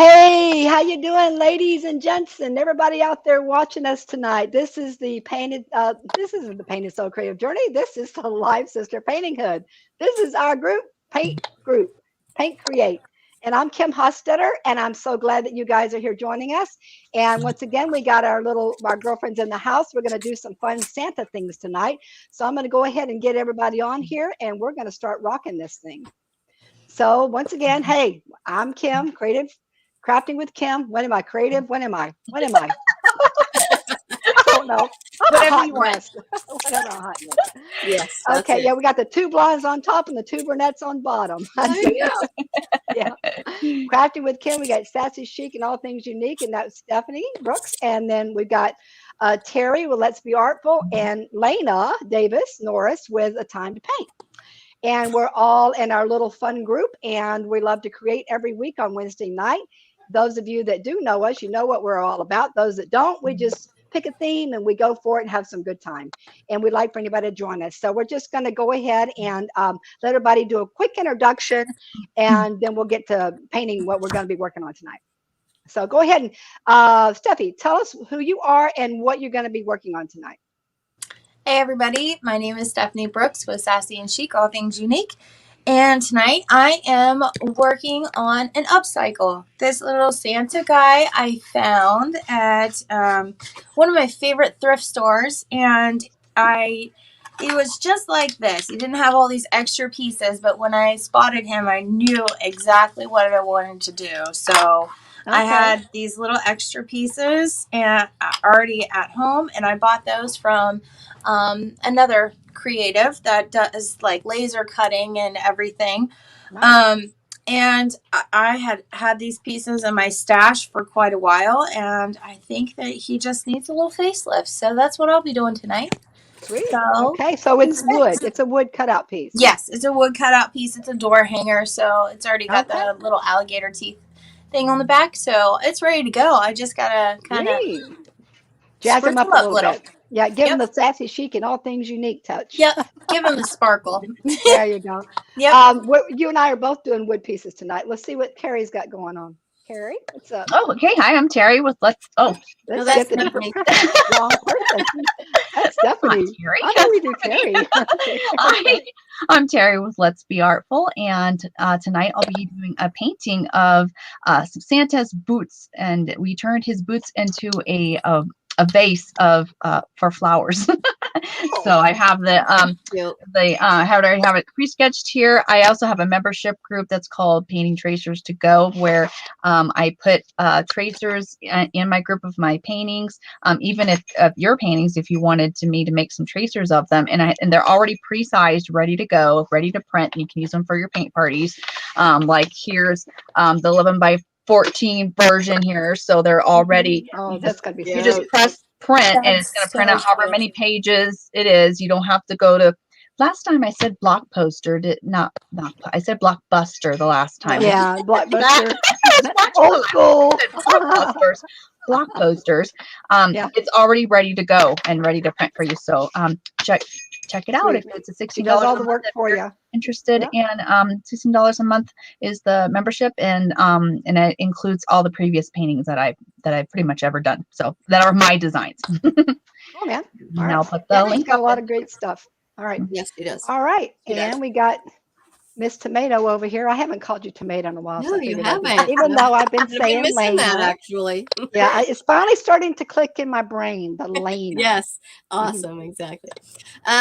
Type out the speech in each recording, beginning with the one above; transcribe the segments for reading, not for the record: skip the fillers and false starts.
Hey, how you doing, ladies and gents, and everybody out there watching us tonight? This is the painted. This isn't the Painted Soul Creative Journey. This is the Live Sister Painting Hood. This is our group, Paint Create. And I'm Kim Hostetter, and I'm so glad that you guys are here joining us. And once again, we got our girlfriends in the house. We're going to do some fun Santa things tonight. So I'm going to go ahead and get everybody on here, and we're going to start rocking this thing. So once again, hey, I'm Kim, Creative Crafting with Kim. When am I creative? When am I? When am I? I don't know. I'm a Whatever hot you want. mess. Whatever, a hot mess. Yes. Okay, yeah, we got the two blondes on top and the two brunettes on bottom. There you go. Yeah. Crafting with Kim, we got Sassy Chic and All Things Unique, and that's Stephanie Brooks. And then we got Terry with Let's Be Artful and Lena Davis Norris with A Time to Paint. And we're all in our little fun group, and we love to create every week on Wednesday night. Those of you that do know us, you know what we're all about. Those that don't, we just pick a theme and we go for it and have some good time. And we'd like for anybody to join us. So we're just going to go ahead and let everybody do a quick introduction, and then we'll get to painting what we're going to be working on tonight. So go ahead and Steffi, tell us who you are and what you're going to be working on tonight. Hey everybody, my name is Stephanie Brooks with Sassy and Chic, All Things Unique. And tonight I am working on an upcycle. This little Santa guy I found at one of my favorite thrift stores, and it was just like this. He didn't have all these extra pieces, but when I spotted him, I knew exactly what I wanted to do. So I had these little extra pieces and already at home, and I bought those from another creative that does like laser cutting and everything. Nice. And I had these pieces in my stash for quite a while, and I think that he just needs a little facelift. So that's what I'll be doing tonight. Sweet. So, okay, so it's wood. It's a wood cutout piece. Yes, it's a wood cutout piece. It's a door hanger, so it's already got the little alligator teeth thing on the back. So it's ready to go. I just gotta kind of jazz them up a little bit. Yeah, give them the Sassy Chic and All Things Unique touch. Yep, give them the sparkle. There you go. Yep. You and I are both doing wood pieces tonight. Let's see what Carrie's got going on. Carrie, what's up? Oh, okay. Hi, I'm Terry with Let's get the different wrong person. That's Stephanie. Terry. I know we do Terry. I'm Terry with Let's Be Artful, and tonight I'll be doing a painting of Santa's boots, and we turned his boots into a vase of for flowers. So I have I already have it pre-sketched here. I also have a membership group that's called Painting Tracers to Go, where I put tracers in my group of my paintings, even if your paintings, if you wanted me to make some tracers of them, and they're already pre-sized, ready to go, ready to print, and you can use them for your paint parties. Like here's the 11 by 14 version here, so they're already. Oh, that's gonna be. You just press print, and it's going to print out however many pages it is. You don't have to go to. Last time I said block poster, I said blockbuster the last time. Yeah, blockbuster. Old school. Block posters. It's already ready to go and ready to print for you. So check it out. If it's a $60 all the work for you. Interested in $16 a month is the membership, and it includes all the previous paintings that I've pretty much ever done. So that are my designs. Oh man! And I'll put the link. Got a lot of great stuff. All right. Yes, he does. All right, and we got Miss Tomato over here. I haven't called you Tomato in a while. No, you haven't. Even though I've been saying Lane. That actually. Yeah, it's finally starting to click in my brain. The Lane. Yes, awesome, exactly.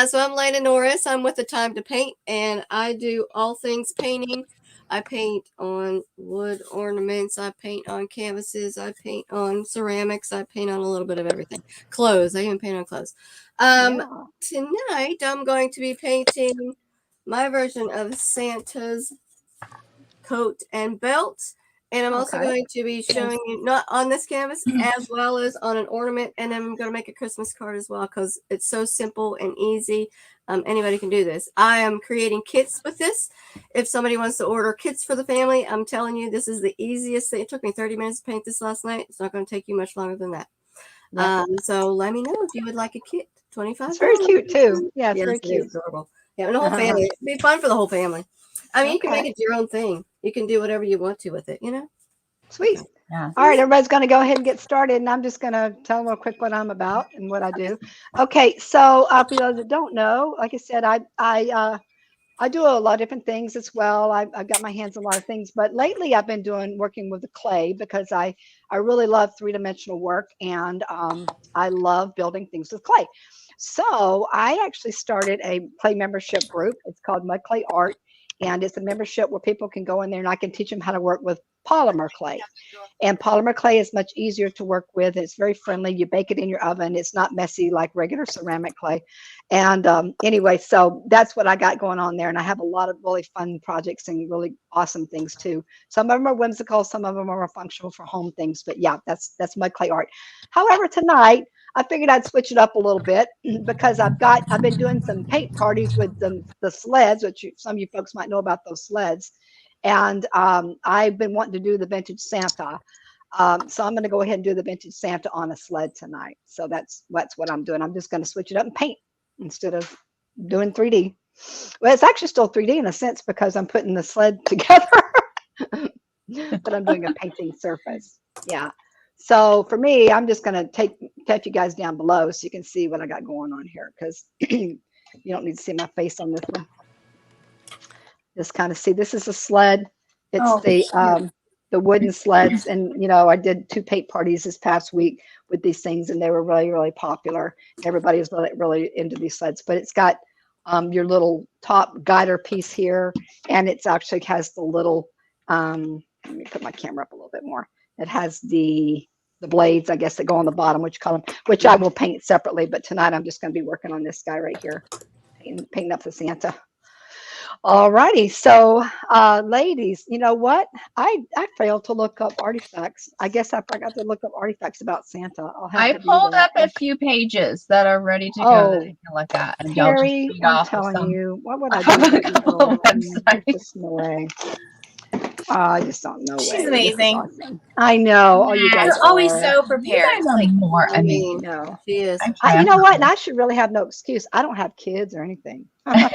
So I'm Lena Norris. I'm with A Time to Paint, and I do all things painting. I paint on wood ornaments. I paint on canvases. I paint on ceramics. I paint on a little bit of everything. Clothes. I even paint on clothes. Tonight I'm going to be painting my version of Santa's coat and belt, and I'm also going to be showing you not on this canvas as well as on an ornament, and I'm going to make a Christmas card as well because it's so simple and easy. Anybody can do this. I am creating kits with this. If somebody wants to order kits for the family, I'm telling you, this is the easiest thing. It took me 30 minutes to paint this last night. It's not going to take you much longer than that. So let me know if you would like a kit. $25. It's very cute too. Yeah, it's very cute. It's adorable. Yeah, and the whole family. It'd be fun for the whole family. I mean, you can make it your own thing. You can do whatever you want to with it, you know? Sweet. Yeah. All right, everybody's going to go ahead and get started, and I'm just going to tell them real quick what I'm about and what I do. Okay, so for those that don't know, like I said, I do a lot of different things as well. I've got my hands on a lot of things, but lately I've been working with the clay because I really love three-dimensional work, and I love building things with clay. So I actually started a clay membership group. It's called Mud.Clay.Art, and it's a membership where people can go in there and I can teach them how to work with polymer clay. And polymer clay is much easier to work with. It's very friendly. You bake it in your oven. It's not messy like regular ceramic clay. And anyway, so that's what I got going on there. And I have a lot of really fun projects and really awesome things too. Some of them are whimsical. Some of them are functional for home things. But yeah, that's Mud.Clay.Art. However, tonight I figured I'd switch it up a little bit because I've been doing some paint parties with the sleds, which some of you folks might know about those sleds. And I've been wanting to do the vintage Santa. So I'm going to go ahead and do the vintage Santa on a sled tonight. So that's what I'm doing. I'm just going to switch it up and paint instead of doing 3D. Well, it's actually still 3D in a sense because I'm putting the sled together, but I'm doing a painting surface. Yeah. So for me, I'm just going to take you guys down below so you can see what I got going on here because you don't need to see my face on this one. Just kind of see, this is a sled. It's the wooden sleds. And, you know, I did 2 paint parties this past week with these things and they were really, really popular. Everybody was really, really into these sleds, but it's got your little top guider piece here. And it's actually has the little, let me put my camera up a little bit more. It has the blades, I guess, that go on the bottom, which I will paint separately. But tonight I'm just going to be working on this guy right here, painting up the Santa. All righty. So, ladies, you know what? I failed to look up artifacts. I guess I forgot to look up artifacts about Santa. I'll have I to do pulled that. up a few pages that are ready to go that you can look at. And y'all just Terry, read I'm off of telling some you, what would of I do a with these couple little? websites. There's just no way. I just don't know. She's Way. This is amazing. awesome. I know. All you guys You're always are. so You prepared. guys are Like, more I amazing. mean, No. she is. You know what? And I should really have no excuse. I don't have kids or anything. I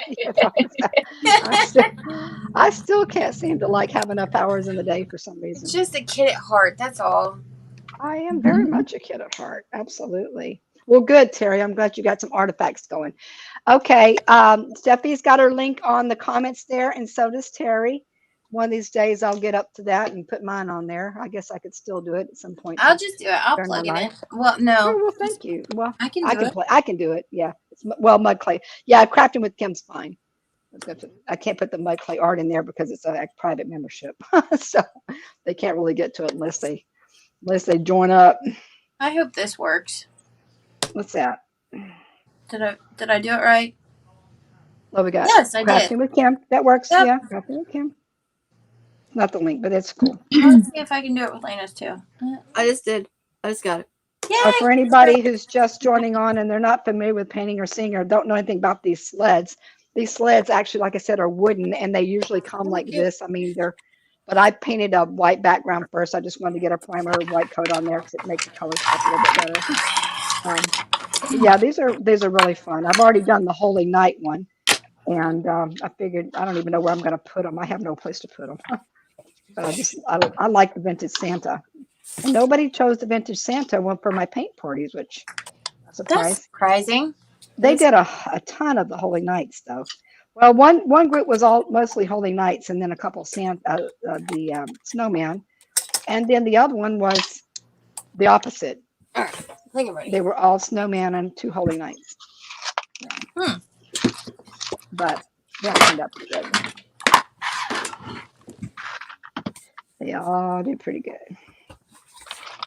still can't seem to like have enough hours in the day for some reason. just a kid at heart. That's all. I am very much a kid at heart. Absolutely. Well, good, Terry. I'm glad you got some artifacts going. Okay. Steffi's got her link on the comments there, and so does Terry. One of these days I'll get up to that and put mine on there. I guess I could still do it at some point. I'll just do it. I'll during my plug it in. life. Well, no. Oh, well, thank you. Well, I can I do can it. play. I can do it. Yeah. Well, mud clay. Yeah, crafting with Kim's fine. I can't put the Mud.Clay art in there because it's a private membership, so they can't really get to it unless they join up. I hope this works. What's that? Did I do it right? Oh, we got Yes, I crafting did. with Kim. That works. Yep. Yeah, crafting with Kim. Not the link, but it's cool. Let's see if I can do it with Lena's too. I just did. I just got it. Yay! For anybody who's just joining on and they're not familiar with painting or seeing or don't know anything about these sleds actually, like I said, are wooden and they usually come like this. I mean, but I painted a white background first. I just wanted to get a primer white coat on there because it makes the colors pop a little bit better. Yeah, these are really fun. I've already done the Holy Night one, and I figured I don't even know where I'm going to put them. I have no place to put them, but I like the vintage Santa. And nobody chose the vintage Santa one for my paint parties, which I'm surprised. That's surprising. They did a ton of the Holy Nights, though. Well, one group was mostly Holy Nights, and then a couple Santa, the snowman, and then the other one was the opposite. All right, I think I'm ready. They were all snowman and 2 Holy Nights. Hmm. But that turned out pretty good. They all did pretty good.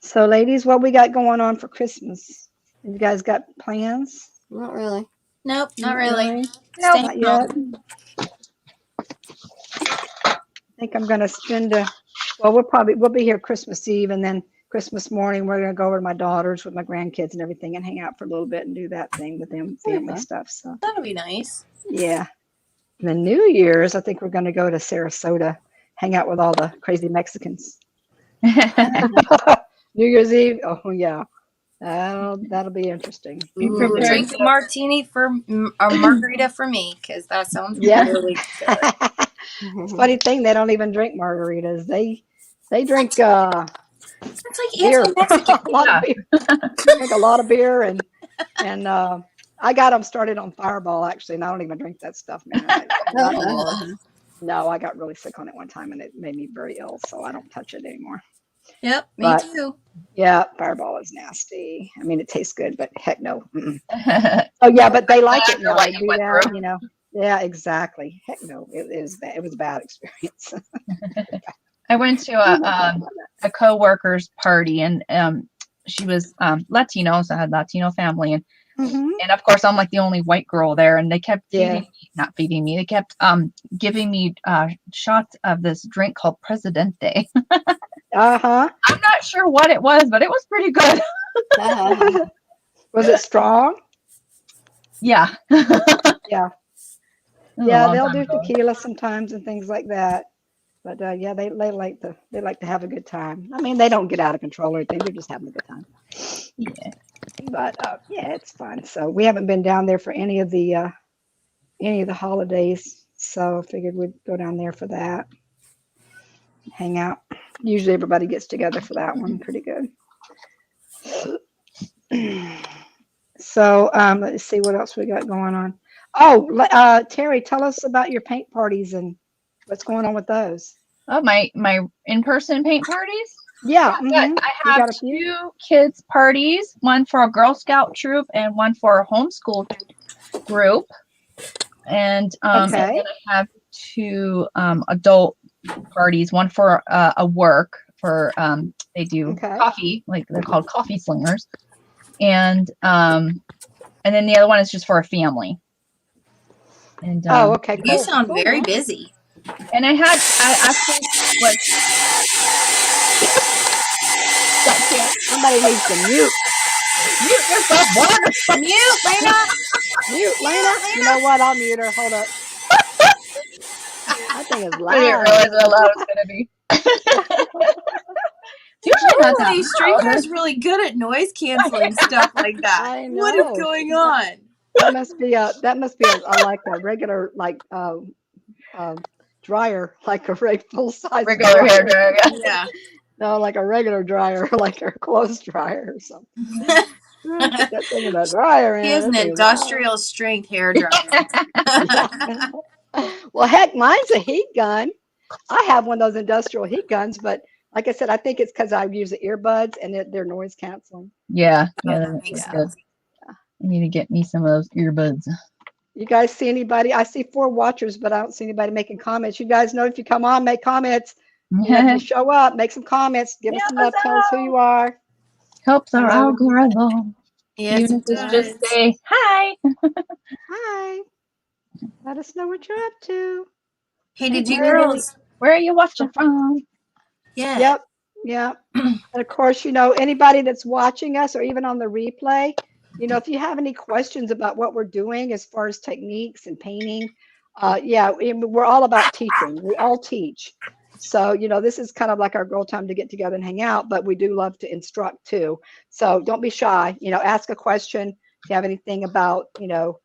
So, ladies, what we got going on for Christmas? You guys got plans? Not really. Nope, not really. No, Staying not yet. home. I think I'm going to spend we'll be here Christmas Eve, and then Christmas morning we're going to go over to my daughters with my grandkids and everything and hang out for a little bit and do that thing with them, family stuff. So That'll be nice. yeah. And then New Year's, I think we're going to go to Sarasota, hang out with all the crazy Mexicans. New Year's Eve. Oh yeah. That'll be interesting. Drink a martini or margarita for me, because that sounds Yeah. really good. It's a funny thing, they don't even drink margaritas. They They drink That's like beer, anti-Mexican. a lot of beer. Drink a lot of beer, and I got them started on Fireball actually, and I don't even drink that stuff, man. Not anymore. No, I got really sick on it one time, and it made me very ill, so I don't touch it anymore. Yep, me But too. yeah, Fireball is nasty. I mean, it tastes good, but heck no. Oh yeah, but they like it now. What They you do went that, through. you know. Yeah, exactly. Heck no, it is bad. It was a bad experience. I went to a coworker's party, and she was Latino, so I had Latino family, and Mhm. and of course I'm like the only white girl there, and they kept Yeah. not feeding me. They kept giving me shots of this drink called Presidente. Uh-huh. I'm not sure what it was, but it was pretty good. Was it strong? Yeah. Yeah. That was a Yeah, long they'll time do ago. tequila sometimes and things like that. But yeah, they like to have a good time. I mean, they don't get out of control or anything. They're just having a good time. Yeah. But yeah, it's fun. So we haven't been down there for any of the holidays. So I figured we'd go down there for that, hang out. Usually everybody gets together for that one. Pretty good. So let's see what else we got going on. Oh, Terry, tell us about your paint parties and what's going on with those. Oh, my in-person paint parties? Yeah, But I you have got a few? 2 kids parties, one for a Girl Scout troop and one for a homeschool group. And and then Okay. I have 2 adult parties, one for a work for they do Okay. coffee, like they're called coffee slingers. And then the other one is just for a family. And Oh, okay. You Cool. sound Cool, very man. busy. and I actually was Somebody needs to mute. mute yourself, what? Mute, Lena. Mute, Lena. You know what? I'll mute her. Hold up. That thing is I didn't loud. realize how loud it's gonna be. It's usually not that Ooh, these string loud. guys really good at noise canceling stuff like that. I What is know. going on? That must be like a regular dryer, like a full size Regular hair dryer. dryer. Yeah. No, like a regular dryer, like a clothes dryer or something. Put that thing in the dryer. He has an That thing is loud. industrial strength hair dryer. Yeah. Well, heck, mine's a heat gun. I have one of those industrial heat guns, but like I said, I think it's because I use the earbuds and they're noise canceling. Yeah, That that's makes good. sense. I need to get me some of those earbuds. You guys see anybody? I see 4 watchers, but I don't see anybody making comments. You guys know if you come on, make comments. You know, if you show up, make some comments, give us some love, tell us who you are. Helps our Hello. algorithm. Yes, Even it if it's just does. say hi. Hi. Let us know what you're up to. Hey, did you Where girls? are you watching from? Yeah. Yep. Yep. And of course, you know, anybody that's watching us or even on the replay, you know, if you have any questions about what we're doing as far as techniques and painting, yeah, we're all about teaching. We all teach. So, you know, this is kind of like our girl time to get together and hang out, but we do love to instruct too. So don't be shy, you know, ask a question. If you have anything about, you know,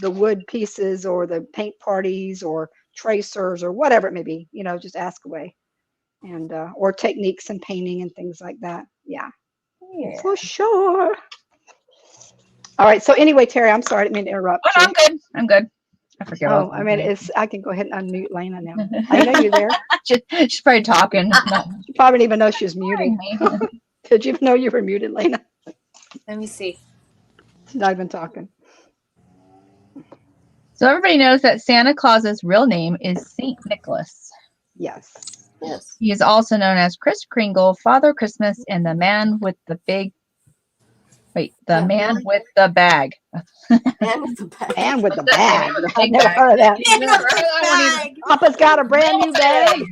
the wood pieces or the paint parties or tracers or whatever it may be, you know, just ask away. And or techniques and painting and things like that. Yeah, Yeah. for sure. All right. So anyway, Terry, I'm sorry, I didn't mean to interrupt Oh, you. no, I'm good. I'm good. I forget. Oh, I mean, I can go ahead and unmute Lena now. Lena, you there? She's probably talking. Not You probably didn't even know she was muted. hearing me. Did you even know you were muted, Lena? Let me see. She's not even talking. So everybody knows that Santa Claus's real name is Saint Nicholas. Yes. Yes. He is also known as Kris Kringle, Father Christmas, and the man with the big. Wait, the Yeah, man man. with the bag. And with the bag. And with the That's the bag. man with the I big never bag. heard of that. You never heard of that one either. Bag. Papa's got a brand new bag.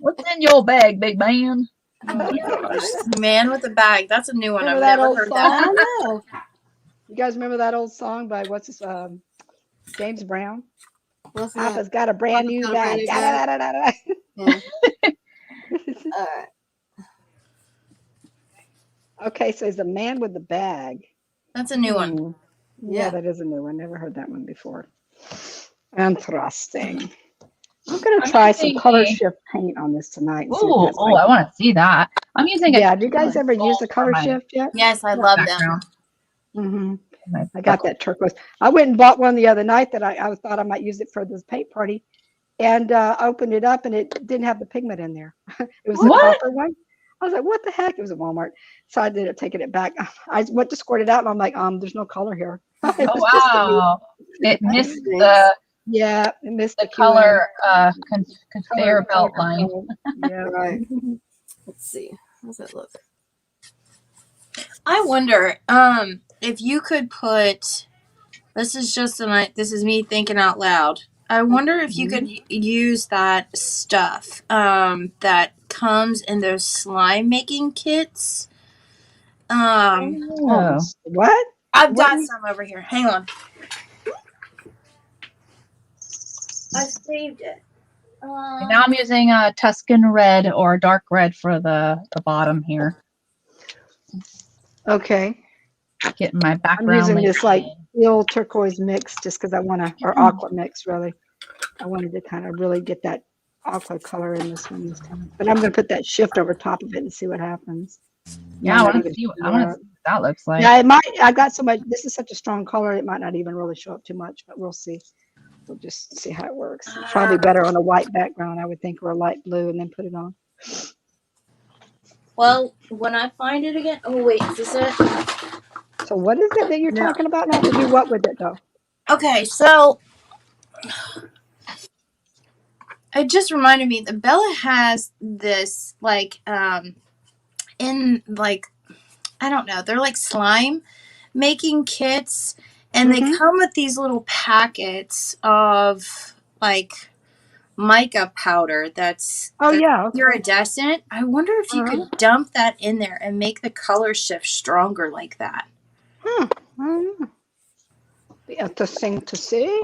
What's in your bag, big man? Oh my gosh. Man with a bag. That's a new one. Remember I've that never old heard song? that. I know. You guys remember that old song by what's his James Brown? What's that? Papa's got a brand new Papa's got a bag. brand new bag. Yeah. All right. Okay, so he's the man with the bag. That's a new one. Hmm. Yeah, Yeah. that is a new one. Never heard that one before. Interesting. I'm going to I'm try some using color a. shift paint on this tonight and see if Oh, that's I want to see that. I'm using a. Yeah, have you guys ever used gold the for color my shift yet? Yes, I love them. background. Mm-hmm. My I got that turquoise. I went and bought one the other night that I thought I might use it for this paint party, and I opened it up and it didn't have the pigment in there. It was the What? copper one. I was like, what the heck? It was at Walmart. So I ended up taking it back. I went to squirt it out and I'm like, there's no color here. It Oh was just a wow! It missed Thanks. yeah, it missed the the color color conveyor belt line. control. Yeah. Right. Let's see. How's that look? I wonder if you could put. This is me thinking out loud. I wonder if you could use that stuff that comes in those slime making kits. Oh. What? I've What got you- some over here. Hang on. I saved it. And now I'm using a Tuscan red or dark red for the bottom here. Okay. Getting my I'm background. using this like laid teal turquoise mix just because I want to, or aqua mix really. I wanted to kind of really get that aqua color in this one this time. But I'm going to put that shift over top of it and see what happens. Yeah, I want to see. I want to see what that looks like. Yeah, it might. I've got so much. This is such a strong color. It might not even really show up too much, but we'll see. We'll just see how it works. It's probably better on a white background, I would think, or a light blue, and then put it on. Well, when I find it again. Oh wait, is this it? So what is it that you're No. talking about now? To do what with it though? Okay, so it just reminded me that Bella has this in like I don't know, they're like slime making kits and they come with these little packets of like mica powder that's iridescent. I wonder if you could dump that in there and make the color shift stronger like that. Be interesting to see.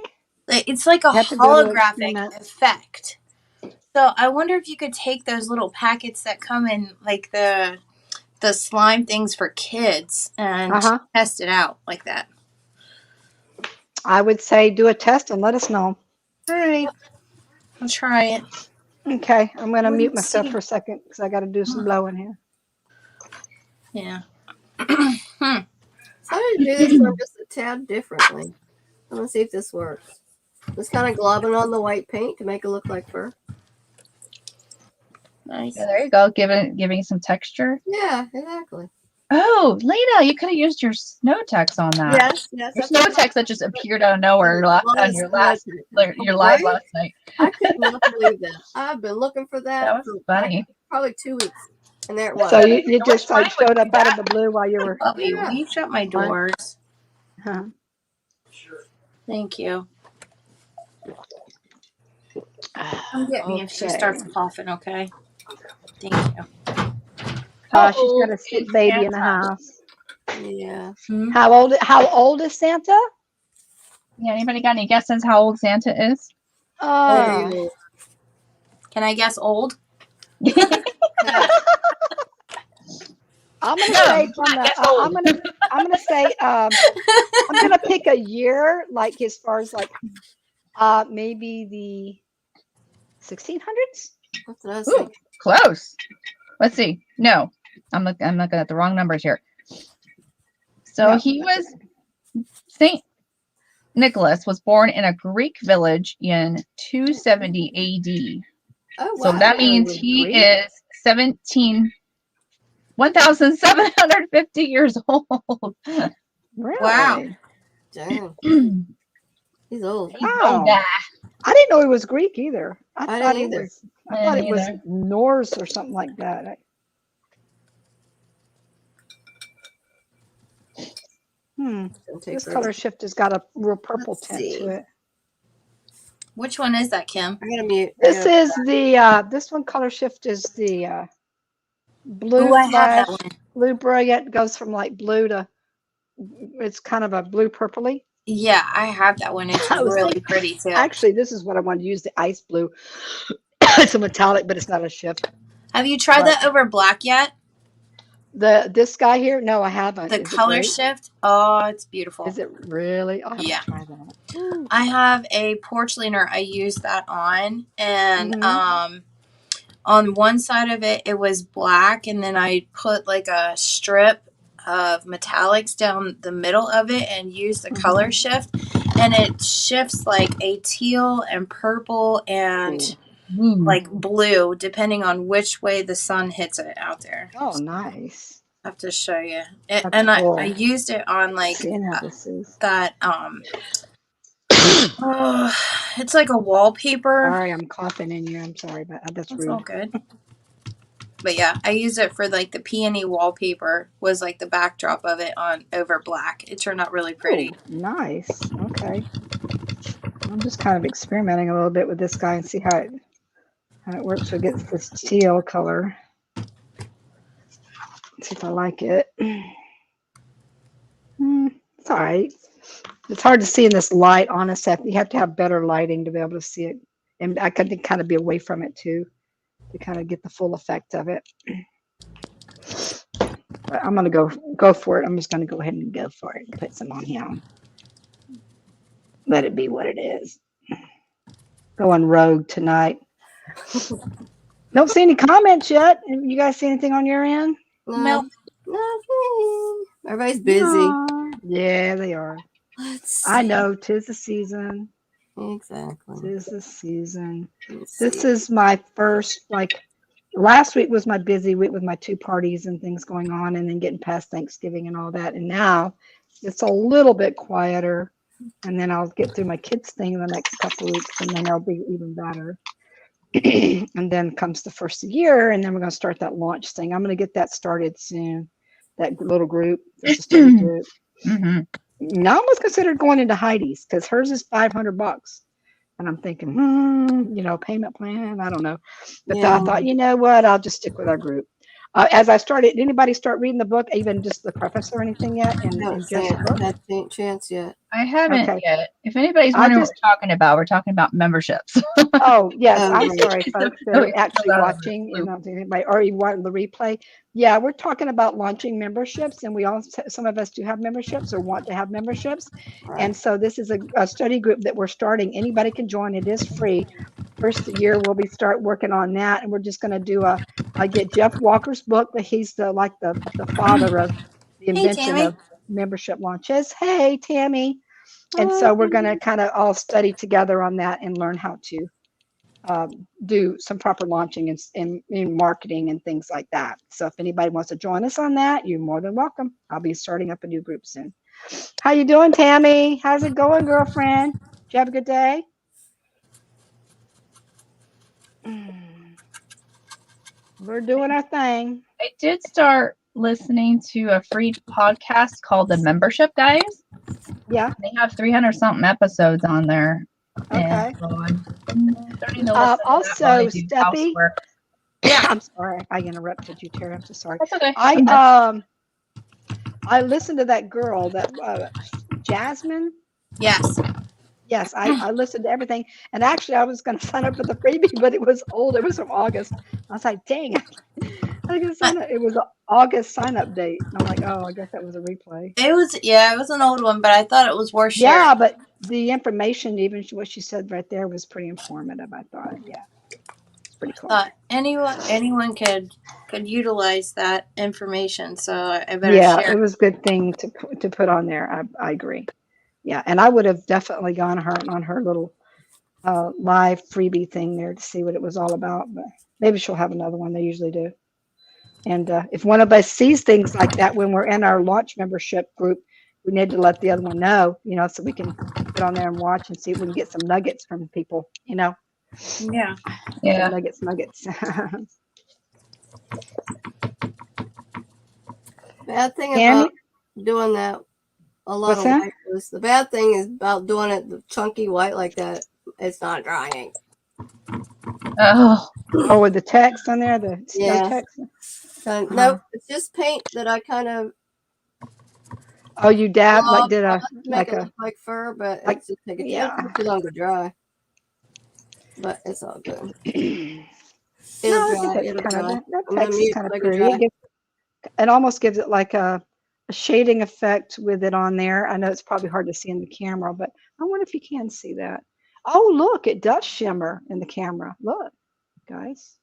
It's like a Have to do a little holographic experiment. effect. So I wonder if you could take those little packets that come in like the slime things for kids and test it out like that. I would say do a test and let us know. All right. I'll try it. Okay, I'm going to mute Let's myself see. for a second because I got to do some blowing here. Yeah. So I'm going to do this one just a tad differently. I'm going to see if this works. Just kind of globbing on the white paint to make it look like fur. Nice. Yeah, there you go. Giving some texture. Yeah, exactly. Oh, Lena, you could have used your snow text on that. Yes. Your snow text that just appeared out of nowhere on your live last night. I could not believe that. I've been looking for that. That was funny. Probably 2 weeks. And there it was. So you just like showed up out of the blue while you were. Bobby, will you shut my doors? Huh. Thank you. Come get me if she Okay. starts coughing, okay? Thank you. She's got a sick baby in the house. Yeah. How old is Santa? Yeah, anybody got any guesses how old Santa is? Oh, Can I guess old? I'm gonna say I'm gonna say I'm gonna pick a year like as far as like maybe the 1600s. That's what I was thinking. Close. Let's see. No, I'm looking at the wrong numbers here. So No. he was Saint Nicholas was born in a Greek village in 270 AD. Oh, wow. So that means he is 1,750 years old. Really? Wow. Dang. He's old. Wow. Guy. I didn't know he was Greek either. I thought didn't it either. was. I thought it was Norse or something like that. This color shift has got a real purple tint to it. Which one is that, Kim? I'm gonna mute. This is the this one color shift is the blue. Ooh, I have that one. Blue brilliant goes from like blue to it's kind of a blue purpley. Yeah, I have that one. It's really pretty too. Actually, this is what I wanted to use, the ice blue. It's a metallic, but it's not a shift. Have you tried that over black yet? This guy here? No, I haven't. The Is it color great? shift, oh, it's beautiful. Is it really? I'll have to Yeah. try that. Ooh. I have a porch leaner I use that on, and Mhm. on one side of it, it was black, and then I put like a strip of metallics down the middle of it and use the color Mhm. shift, and it shifts like a teal and purple and Ooh. like blue depending on which way the sun hits it out there. Oh, nice. I have to show you it, That's and I cool. used it on like Seeing how this is. that oh, it's like a wallpaper. Sorry, I'm coughing in here. I'm sorry, but that's That's all rude. good. But yeah, I used it for like the peony wallpaper was like the backdrop of it on over black. It turned out really pretty. Oh, nice. Okay. I'm just kind of experimenting a little bit with this guy and see how it works against this teal color. See if I like it. It's all right. It's hard to see in this light, honestly. You have to have better lighting to be able to see it. And I can kind of be away from it too to kind of get the full effect of it. But I'm going to go for it. I'm just going to go ahead and go for it and put some on here. Let it be what it is. Going rogue tonight. Don't see any comments yet. You guys see anything on your end? No, nothing. Everybody's busy. Yeah, they are. Let's see. I know. 'Tis the season. Exactly. 'Tis the season. Let's This see. is my first, like, last week was my busy week with my 2 parties and things going on and then getting past Thanksgiving and all that. And now it's a little bit quieter. And then I'll get through my kids' thing in the next couple of weeks and then they'll be even better. And then comes the first of the year, and then we're going to start that launch thing. I'm going to get that started soon. That little group, there's a study group. Mm-hmm. Now I almost considered going into Heidi's because hers is $500, and I'm thinking, payment plan. I don't know, but I Yeah. thought, you know what, I'll just stick with our group. As I started, did anybody start reading the book, even just the preface or anything yet? Haven't In Jeff's book? had a chance yet. I haven't Okay. yet. If anybody's I wondering just what we're talking about memberships. Oh, yes. I'm right. sorry, folks that are actually watching, or you want the replay. Yeah, we're talking about launching memberships, and we all, some of us do have memberships or want to have memberships. Right. And so this is a study group that we're starting. Anybody can join. It is free. First year, we'll be start working on that, and we're just going to do I get Jeff Walker's book, but he's the father of the Hey, invention Tammy. of membership launches. Hey, Tammy. And so we're going to kind of all study together on that and learn how to do some proper launching and marketing and things like that. So if anybody wants to join us on that, you're more than welcome. I'll be starting up a new group soon. How you doing, Tammy? How's it going, girlfriend? Did you have a good day? We're doing our thing. I did start listening to a free podcast called The Membership Guys. Yeah. They have 300 something episodes on there. Okay. And so I'm starting to listen to that while Also, I do Steffi. housework. Yeah. I'm sorry. I interrupted you, Terry. I'm so sorry. That's okay. I listened to that girl, that Jasmine. Yes. Yes, I listened to everything. And actually, I was going to sign up for the freebie, but it was old. It was from August. I was like, dang, I can sign up. It was an August sign up date. And I'm like, oh, I guess that was a replay. It was an old one, but I thought it was worth sharing. Yeah, but the information, even what she said right there, was pretty informative, I thought. Yeah, it's pretty cool. Anyone could utilize that information, so I better Yeah, share. it was a good thing to put on there. I agree. Yeah, and I would have definitely gone on her little live freebie thing there to see what it was all about. But maybe she'll have another one. They usually do. And if one of us sees things like that when we're in our launch membership group, we need to let the other one know, so we can get on there and watch and see if we can get some nuggets from people, Yeah. Yeah. Nuggets. Bad thing Tammy? about doing that, a lot What's of that? white was the bad thing is about doing it the chunky white like that. It's not drying. Oh. Oh, with the text on there, the snow Yeah. text. Nope, it's just paint that I kind of Oh, you dabbed like did I a like to make like it a look like fur, but like- it's just taking yeah. too long to dry. But it's all good. No, It'll I dry. think It'll that's dry. that I'm gonna text is mute kind of so I can pretty. dry. it almost gives it like a shading effect with it on there. I know it's probably hard to see in the camera, but I wonder if you can see that. Oh, look, it does shimmer in the camera. Look, guys.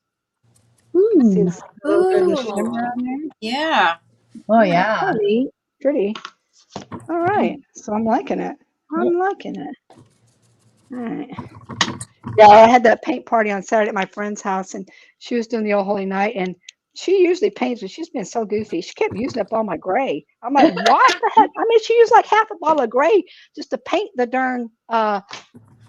See Ooh. this a little bit of the Ooh. shimmer on there? Yeah. Oh Yeah, yeah. kind of neat. Pretty. All right. So I'm liking it. I'm liking it. All right. Yeah, I had that paint party on Saturday at my friend's house, and she was doing the Old Holy Night, and she usually paints, but she's been so goofy. She kept using up all my gray. I'm like, what the heck? I mean, she used like half a bottle of gray just to paint the darn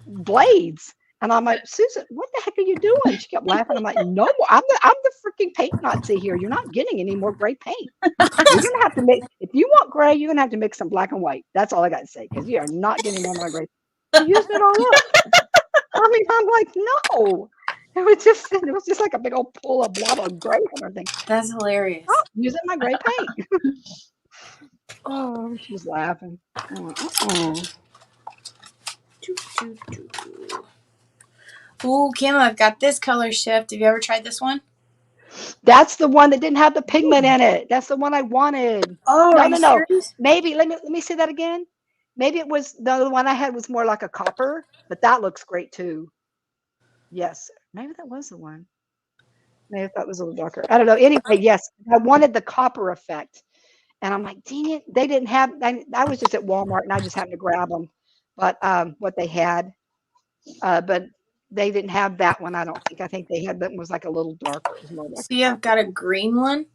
blades. And I'm like, Susan, what the heck are you doing? She kept laughing. I'm like, no more. I'm the freaking paint Nazi here. You're not getting any more gray paint. You're gonna have to make if you want gray, you're gonna have to mix some black and white. That's all I got to say, because you are not getting more of my gray. She used it all up. I mean, I'm like, no. It was just like a big old pool of blob of gray and everything. That's hilarious. Oh, using my gray paint. Oh, she's laughing. Ooh, Kim, I've got this color shift. Have you ever tried this one? That's the one that didn't have the pigment in it. That's the one I wanted. Oh, No, are no, you no. serious? Maybe let me say that again. Maybe it was the one I had was more like a copper, but that looks great too. Yes, maybe that was the one. Maybe that was a little darker. I don't know. Anyway, yes, I wanted the copper effect. And I'm like, dang it, they didn't have. I was just at Walmart and I just happened to grab them, but what they had, but they didn't have that one. I don't think. I think they had that one was like a little darker. It was more like So you've got copper. a green one?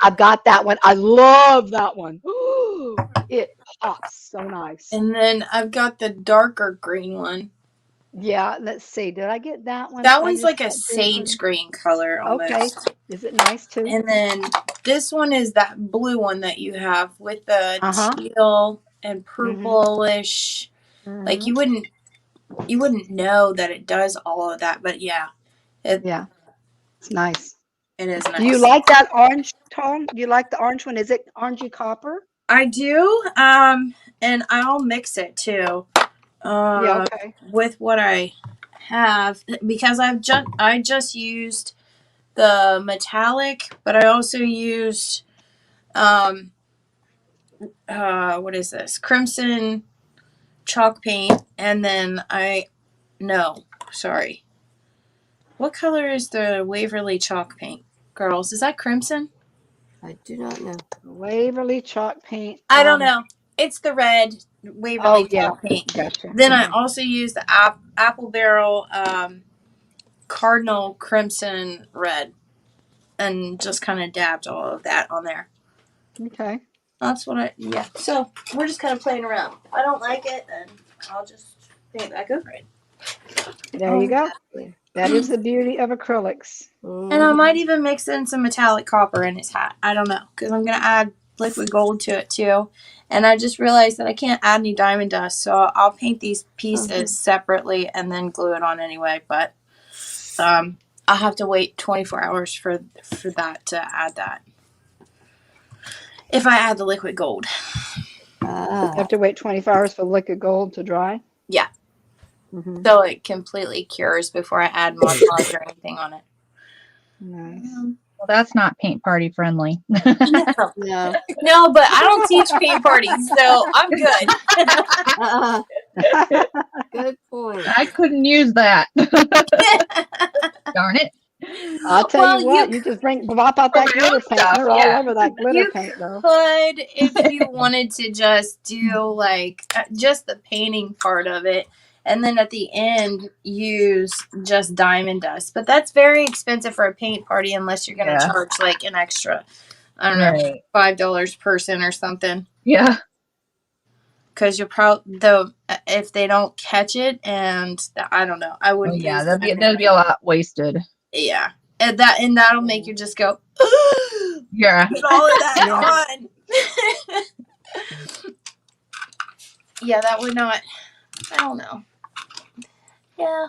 I've got that one. I love that one. It pops so nice. And then I've got the darker green one. Yeah, let's see. Did I get that one? That I one's just like a got this sage one. green color Okay, almost. is it nice too? And then this one is that blue one that you have with the Uh huh. teal and Mhm. purplish. Like Mhm. you wouldn't know that it does all of that, but yeah, it Yeah, it's nice. it is Do you nice. like that orange tone? Do you like the orange one? Is it orangey copper? I do, and I'll mix it too, Yeah. uh, Okay. with what I have because I just used the metallic, but I also used um what is this crimson chalk paint, and then no, sorry, what color is the Waverly chalk paint, girls? Is that crimson? I do not know. Waverly chalk paint. I don't know. It's the red Waverly Oh yeah. chalk paint. Gotcha. Then I Okay. also used the apple barrel cardinal crimson red, and just kind of dabbed all of that on there. Okay. That's what yeah. So we're just kind of playing around. If I don't like it, then I'll just paint back over it. There you go. That is the beauty of acrylics. And I might Mhm. even mix in some metallic copper in his hat. I don't know, because I'm going to add liquid gold to it too. And I just realized that I can't add any diamond dust, so I'll paint these pieces separately and then glue it on anyway. But I'll have to wait 24 hours for that to add that. If I add the liquid gold. You have to wait 24 hours for liquid gold to dry. Yeah. Mm-hmm. So it completely cures before I add Mod Podge or anything on it. Nice. Well, that's not paint party friendly. No. No. No, but I don't teach paint parties, so I'm good. Good point. I couldn't use that. Darn it. I'll tell Well, you what, you just pop out For that my glitter own paint. stuff, They're all yeah. over that glitter You paint, though. could, if you wanted to just do like just the painting part of it, and then at the end use just diamond dust. But that's very expensive for a paint party unless you're going to Yeah. charge like an extra, I don't know, Right. $5 person or something. Yeah. Because you're probably though if they don't catch it, and I don't know, I Oh wouldn't yeah, use that'd be a lot wasted. yeah, and that'll make you just go. Yeah. Put all of that Yeah. on. Yeah, that would not. I don't know. Yeah.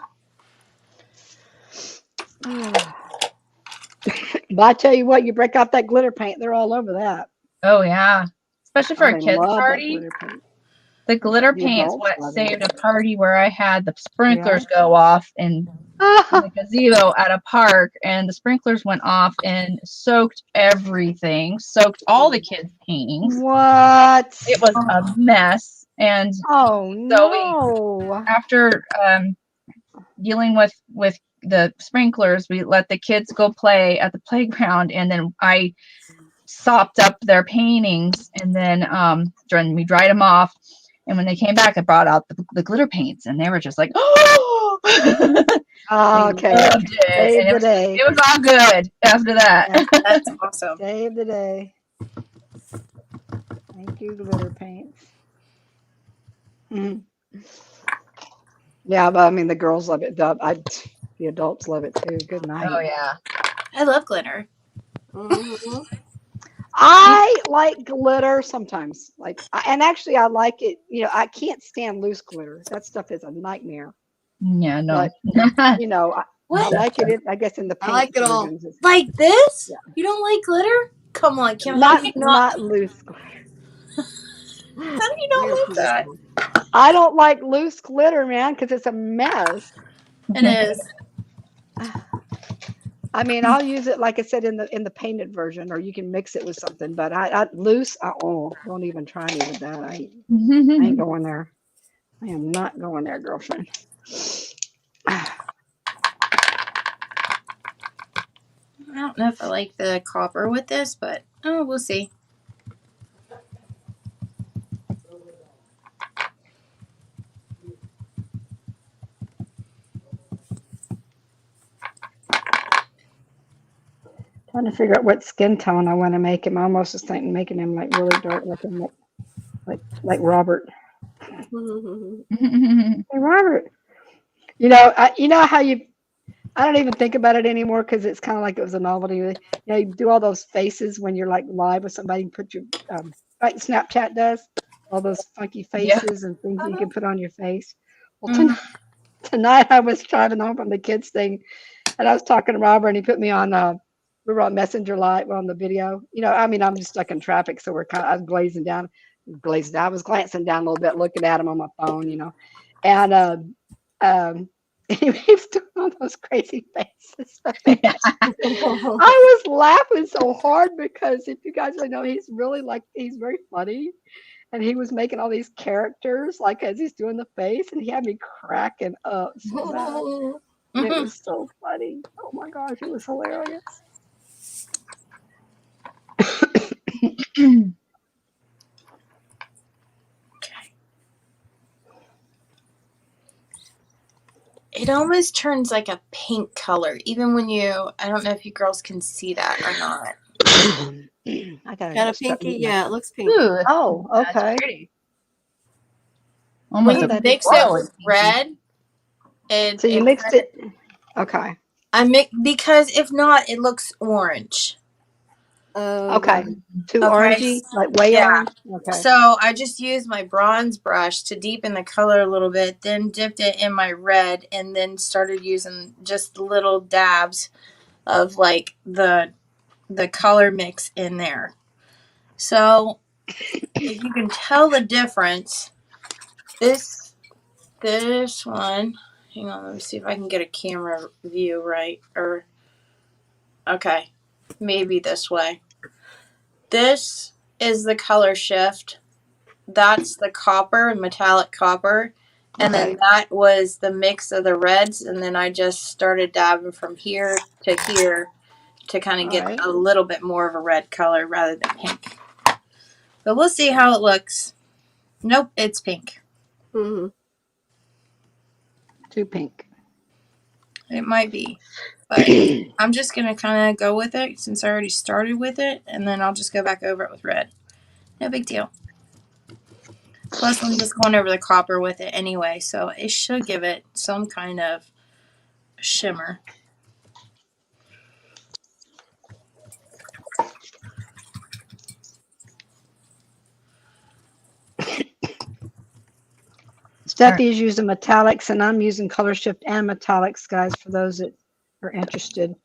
But I tell you what, you break out that glitter paint, they're all over that. Oh yeah. Especially for Oh, a they kids love that party. glitter paint. The glitter The paint's adults what love saved it. a party where I had the Yeah. sprinklers go off and in the gazebo at a park, and the sprinklers went off and soaked everything, soaked all the kids' paintings. What? It was a mess. And Oh so we, no. after dealing with the sprinklers, we let the kids go play at the playground, and then I sopped up their paintings, and then we dried them off. And when they came back, I brought out the glitter paints, and they were just like, "Oh!" Oh, They okay. loved it. Save And the day. it was all good after that. Yeah. That's awesome. Save the day. Thank you, glitter paints. Mhm. Yeah, but I mean, the girls love it. The adults love it too. Good night. Oh yeah. I love glitter. Mhm. I like glitter sometimes. And actually, I like it. You know, I can't stand loose glitter. That stuff is a nightmare. Yeah, no. But you know, I What? like it. I guess in the I paint like it all. versions. Like this? Yeah. You don't like glitter? Come on, Kim. How do you Not loose glitter. How do you not like that? I don't like loose glitter, man, because it's a mess. It is. I mean, I'll use it like I said in the painted version, or you can mix it with something. But I loose. Don't even try me with that. I ain't going there. I am not going there, girlfriend. I don't know if I like the copper with this, but oh, we'll see. Trying to figure out what skin tone I want to make him. I almost was thinking making him like really dark, like Robert. Hey, Robert. You know how I don't even think about it anymore because it's kind of like it was a novelty. You know, you do all those faces when you're like live with somebody. You put your like Snapchat does, all those funky faces and things that you can put on your face. Well, tonight I was driving home from the kids thing, and I was talking to Robert, and he put me on. We were on Messenger Live. We're on the video. You know, I mean, I'm just stuck in traffic, so I was glazing down. I was glancing down a little bit, looking at him on my phone. You know, and he was doing all those crazy faces. I was laughing so hard because if you guys really know, he's very funny, and he was making all these characters like as he's doing the face, and he had me cracking up so bad. It was so funny. Oh my gosh, it was hilarious. It almost turns like a pink color, even when I don't know if you girls can see that or not. I gotta Kind of start pinky. moving. Yeah, it looks pink. Ooh, Oh, that's okay. pretty. When Almost you a mix whoa, it with red, So you mixed it. Okay. because if not, it looks orange. Okay. Too Okay. orangey, like way Yeah. orange. Okay. So I just used my bronze brush to deepen the color a little bit, then dipped it in my red, and then started using just little dabs of like the color mix in there. So if you can tell the difference, this one, hang on, let me see if I can get a camera view right. Okay, maybe this way. This is the color shift. That's the copper, metallic copper. And then that was the mix of the reds. And then I just started dabbing from here to here to kind of get a little bit more of a red color rather than pink. But we'll see how it looks. Nope, it's pink. Mm-hmm. Too pink. It might be. But I'm just going to kind of go with it since I already started with it. And then I'll just go back over it with red. No big deal. Plus, I'm just going over the copper with it anyway, so it should give it some kind of shimmer. Steffi's using metallics, and I'm using color shift and metallics, guys, for those that are interested.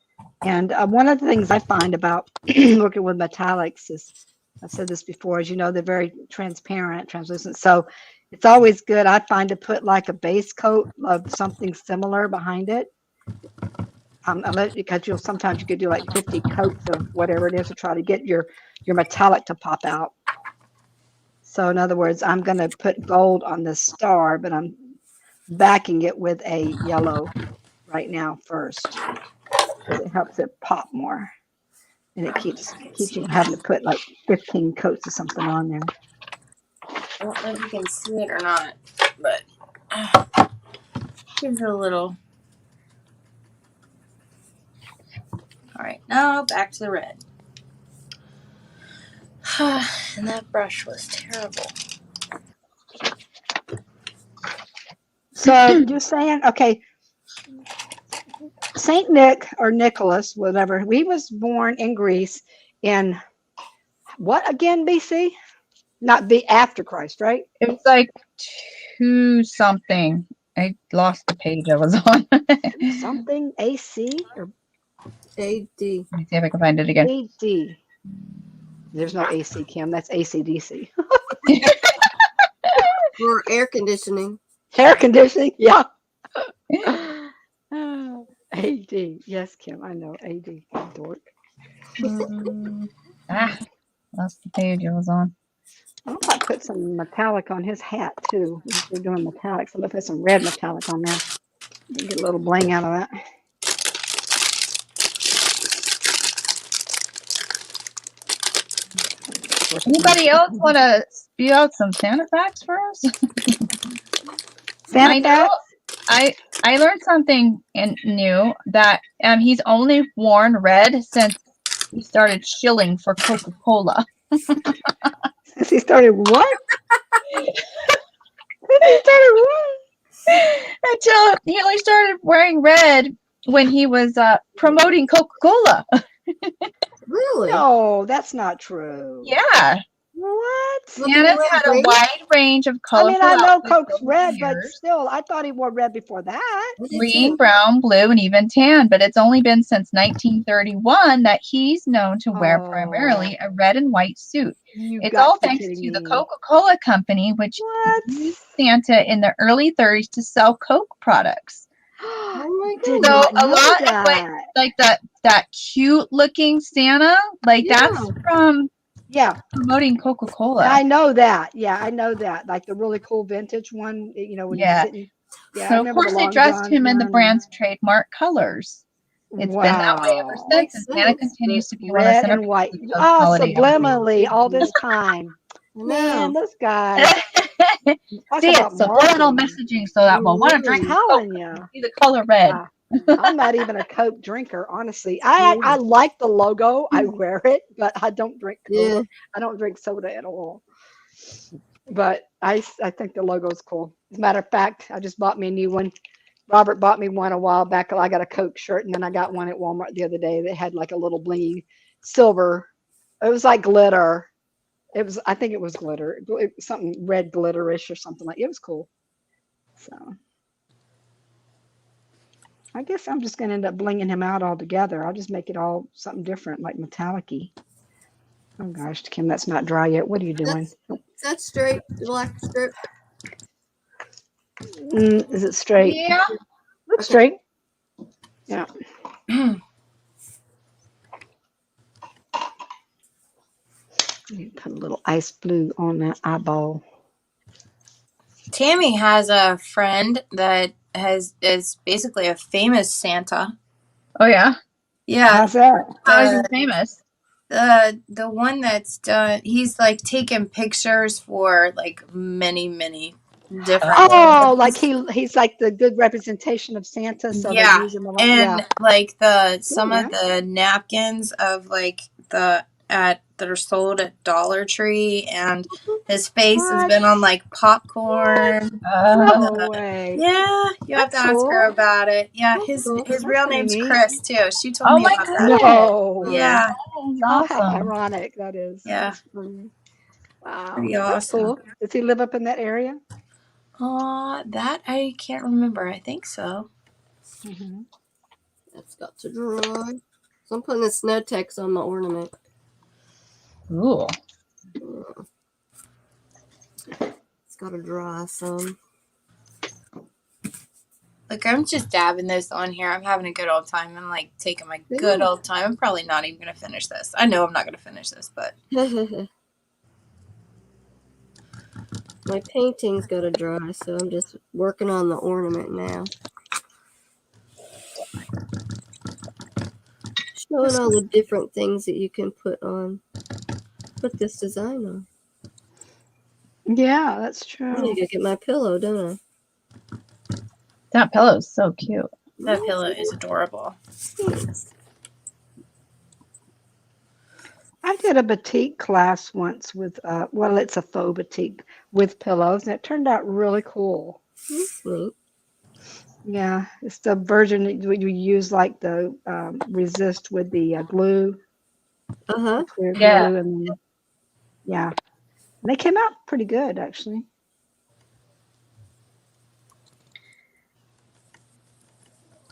And one of the things I find about working with metallics is, I've said this before, as you know, they're very transparent, translucent. So it's always good, I find, to put like a base coat of something similar behind it. Because you'll sometimes you could do like 50 coats of whatever it is to try to get your metallic to pop out. So in other words, I'm going to put gold on this star, but I'm backing it with a yellow right now first because it helps it pop more, and it keeps you from having to put like 15 coats of something on there. I don't know if you can see it or not, but gives it a little. All right, now back to the red. And that brush was terrible. So you're saying, okay, Saint Nick or Nicholas, whatever, he was born in Greece in what again, BC? Not be after Christ, right? It was like 2 something. I lost the page I was on. Something AC or AD. Let me see if I can find it again. AD. There's no AC, Kim. That's ACDC. For air conditioning. Hair conditioning, yeah. AD. Yes, Kim, I know. AD. Dork. Lost the page I was on. I might put some metallic on his hat too. If we're doing metallic, so let's put some red metallic on there. Get a little bling out of that. Anybody else want to spew out some Santa facts for us? Santa I know. facts? I learned something new that he's only worn red since he started shilling for Coca-Cola. Since he started what? Since he started what? Until he only started wearing red when he was promoting Coca-Cola. Really? No, that's not true. Yeah. What? Look at Santa's the had a red wide range of I mean, colorful I know outfits Coke's over the red, but years. still, I thought he wore red before that. I did Green, too. brown, blue, and even tan, but it's only been since 1931 that he's known to wear Oh, primarily a red and white suit. you It's got all to be thanks kidding to the me. Coca-Cola Company, which What? used Santa in the early 30s to sell Coke products. Oh my Did goodness. So not a know lot of what, that. like that cute looking Santa, like that's Yeah. from Yeah, promoting Coca-Cola. I know that. Yeah, I know that. Like the really cool vintage one, when he's Yeah. sitting. Yeah, I So of remember the course they long dressed johns him in the one. And, brand's trademark colors. It's been that way ever wow. since, Makes and Santa sense. continues to be one of the Red and white. centerpieces of holiday Subliminally all this time. I Man, know. those guys outfits. talk See, about it's subliminal marketing. messaging so that we'll want to drink Mm-hmm. Coke. Telling you. See the color red. I'm not even a Coke drinker, honestly. I like the logo. I wear it, but I don't drink Coke. Yeah. I don't drink soda at all. But I think the logo is cool. As a matter of fact, I just bought me a new one. Robert bought me one a while back. I got a Coke shirt, and then I got one at Walmart the other day that had like a little blingy silver. It was like glitter. I think it was glitter. It was something red glitterish or something like. It was cool. So I guess I'm just going to end up blinging him out altogether. I'll just make it all something different, like metallic-y. Oh gosh, Kim, that's not dry yet. What are you doing? That's straight. The black strip. Is it straight? Yeah. Looks straight. Yeah. Put a little ice blue on that eyeball. Tammy has a friend that is basically a famous Santa. Oh yeah. Yeah. How's that? How is he famous? The one that's done, he's like taken pictures for like many different Oh, like he's like the good representation of Santa, so they yeah, use him a lot. and Yeah. like Cool, some man. of the napkins of like that are sold at Dollar Tree, and his face has What? been on like popcorn. No way. Yeah, you have to That's ask her cool. about it. Yeah, That's his cool. his That's real pretty name's neat. Chris too. She told Oh me my about that. goodness. No. Yeah, That is Oh, how awesome. ironic that is. yeah, That's funny. Wow. pretty That's awesome. cool. Does he live up in that area? That I can't remember. I think so. Mm-hmm. That's got to dry. So I'm putting the snow text on my ornament. Ooh. It's got to dry some. Look, I'm just dabbing this on here. I'm having a good old time. I'm like taking my good old time. I'm probably not even going to finish this. I know I'm not going to finish this, but. My painting's got to dry, so I'm just working on the ornament now. Showing all the different things that you can put this design on. Yeah, that's I true. need to get my pillow, don't I? That pillow's so cute. That pillow is adorable. Thanks. I did a batik class once with, well, it's a faux batik with pillows, and it turned out really cool. That's neat. Yeah, it's the version that you use like the resist with the glue, Uh-huh. clear Yeah. glue, and then, yeah, and they came out pretty good actually.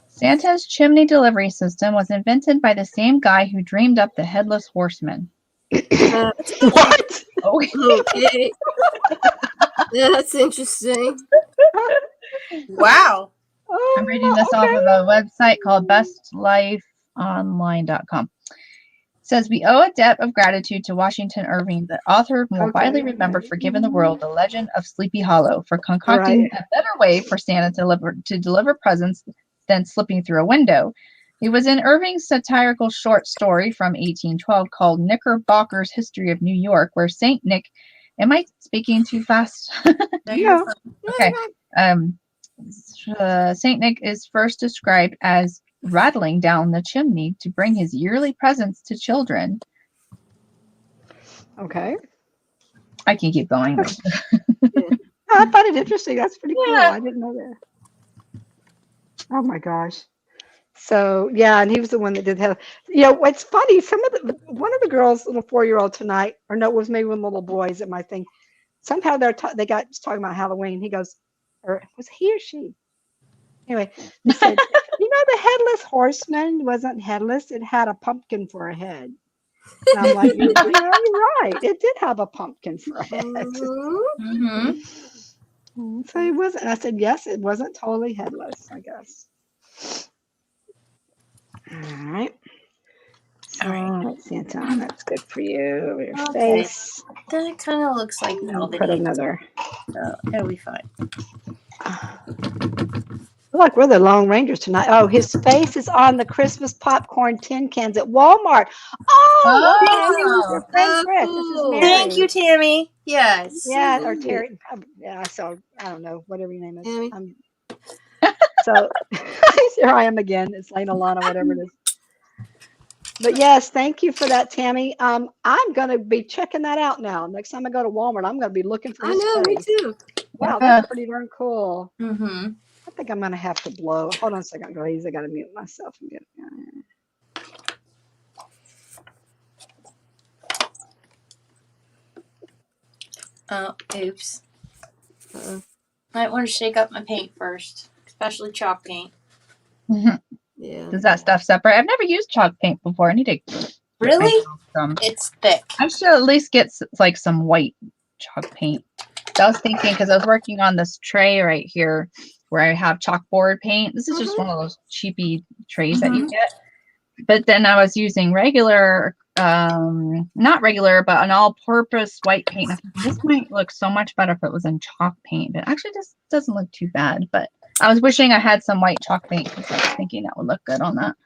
Santa's chimney delivery system was invented by the same guy who dreamed up the headless horseman. What? Okay. That's interesting. Wow. Oh, I'm reading this off of a website called bestlifeonline.com. It says, we owe a debt of gratitude to Washington Irving, the author more widely remembered for giving the world the legend of Sleepy Hollow, for concocting a better way for Santa to deliver presents than slipping through a window. It was in Irving's satirical short story from 1812 called Knickerbocker's History of New York, where Saint Nick, am I speaking too fast? No. Okay. Saint Nick is first described as rattling down the chimney to bring his yearly presents to children. Okay. I can keep going. I find it interesting. That's pretty cool. Yeah. I didn't know that. Oh my gosh. So yeah, and he was the one that did have. You know, what's funny? One of the girls, little 4-year-old tonight, or no, it was maybe one of the little boys at my thing. Somehow they got talking about Halloween. He goes, or was he or she? Anyway, they said, you know, the headless horseman wasn't headless. It had a pumpkin for a head. And I'm like, you know, you're right. It did have a pumpkin for a head. Mm-hmm. So it wasn't. And I said, yes, it wasn't totally headless, I guess. All right. So, Santa, that's good for you. Your face. That kind of looks like velvety. Put another. So it'll be fine. Look, we're the Lone Rangers tonight. Oh, his face is on the Christmas popcorn tin cans at Walmart. Oh, okay. This is your friend Chris. This is Mary. Thank you, Tammy. Yes. Yeah, or Terry. Yeah, so I don't know, whatever your name is. Tammy. So here I am again. It's Lena, Lana, whatever it is. But yes, thank you for that, Tammy. I'm going to be checking that out now. Next time I go to Walmart, I'm going to be looking for his face. Me too. Wow, that's pretty darn cool. Mm-hmm. I think I'm going to have to blow. Hold on a second, please. I got to mute myself. Oh, oops. Might want to shake up my paint first, especially chalk paint. Yeah. Does that stuff separate? I've never used chalk paint before. I need to. Really? It's thick. I should at least get like some white chalk paint. So I was thinking, because I was working on this tray right here where I have chalkboard paint. This is just one of those cheapy trays that you get. But then I was using regular, not regular, but an all-purpose white paint. I thought, this might look so much better if it was in chalk paint. But actually, this doesn't look too bad. But I was wishing I had some white chalk paint because I was thinking that would look good on that.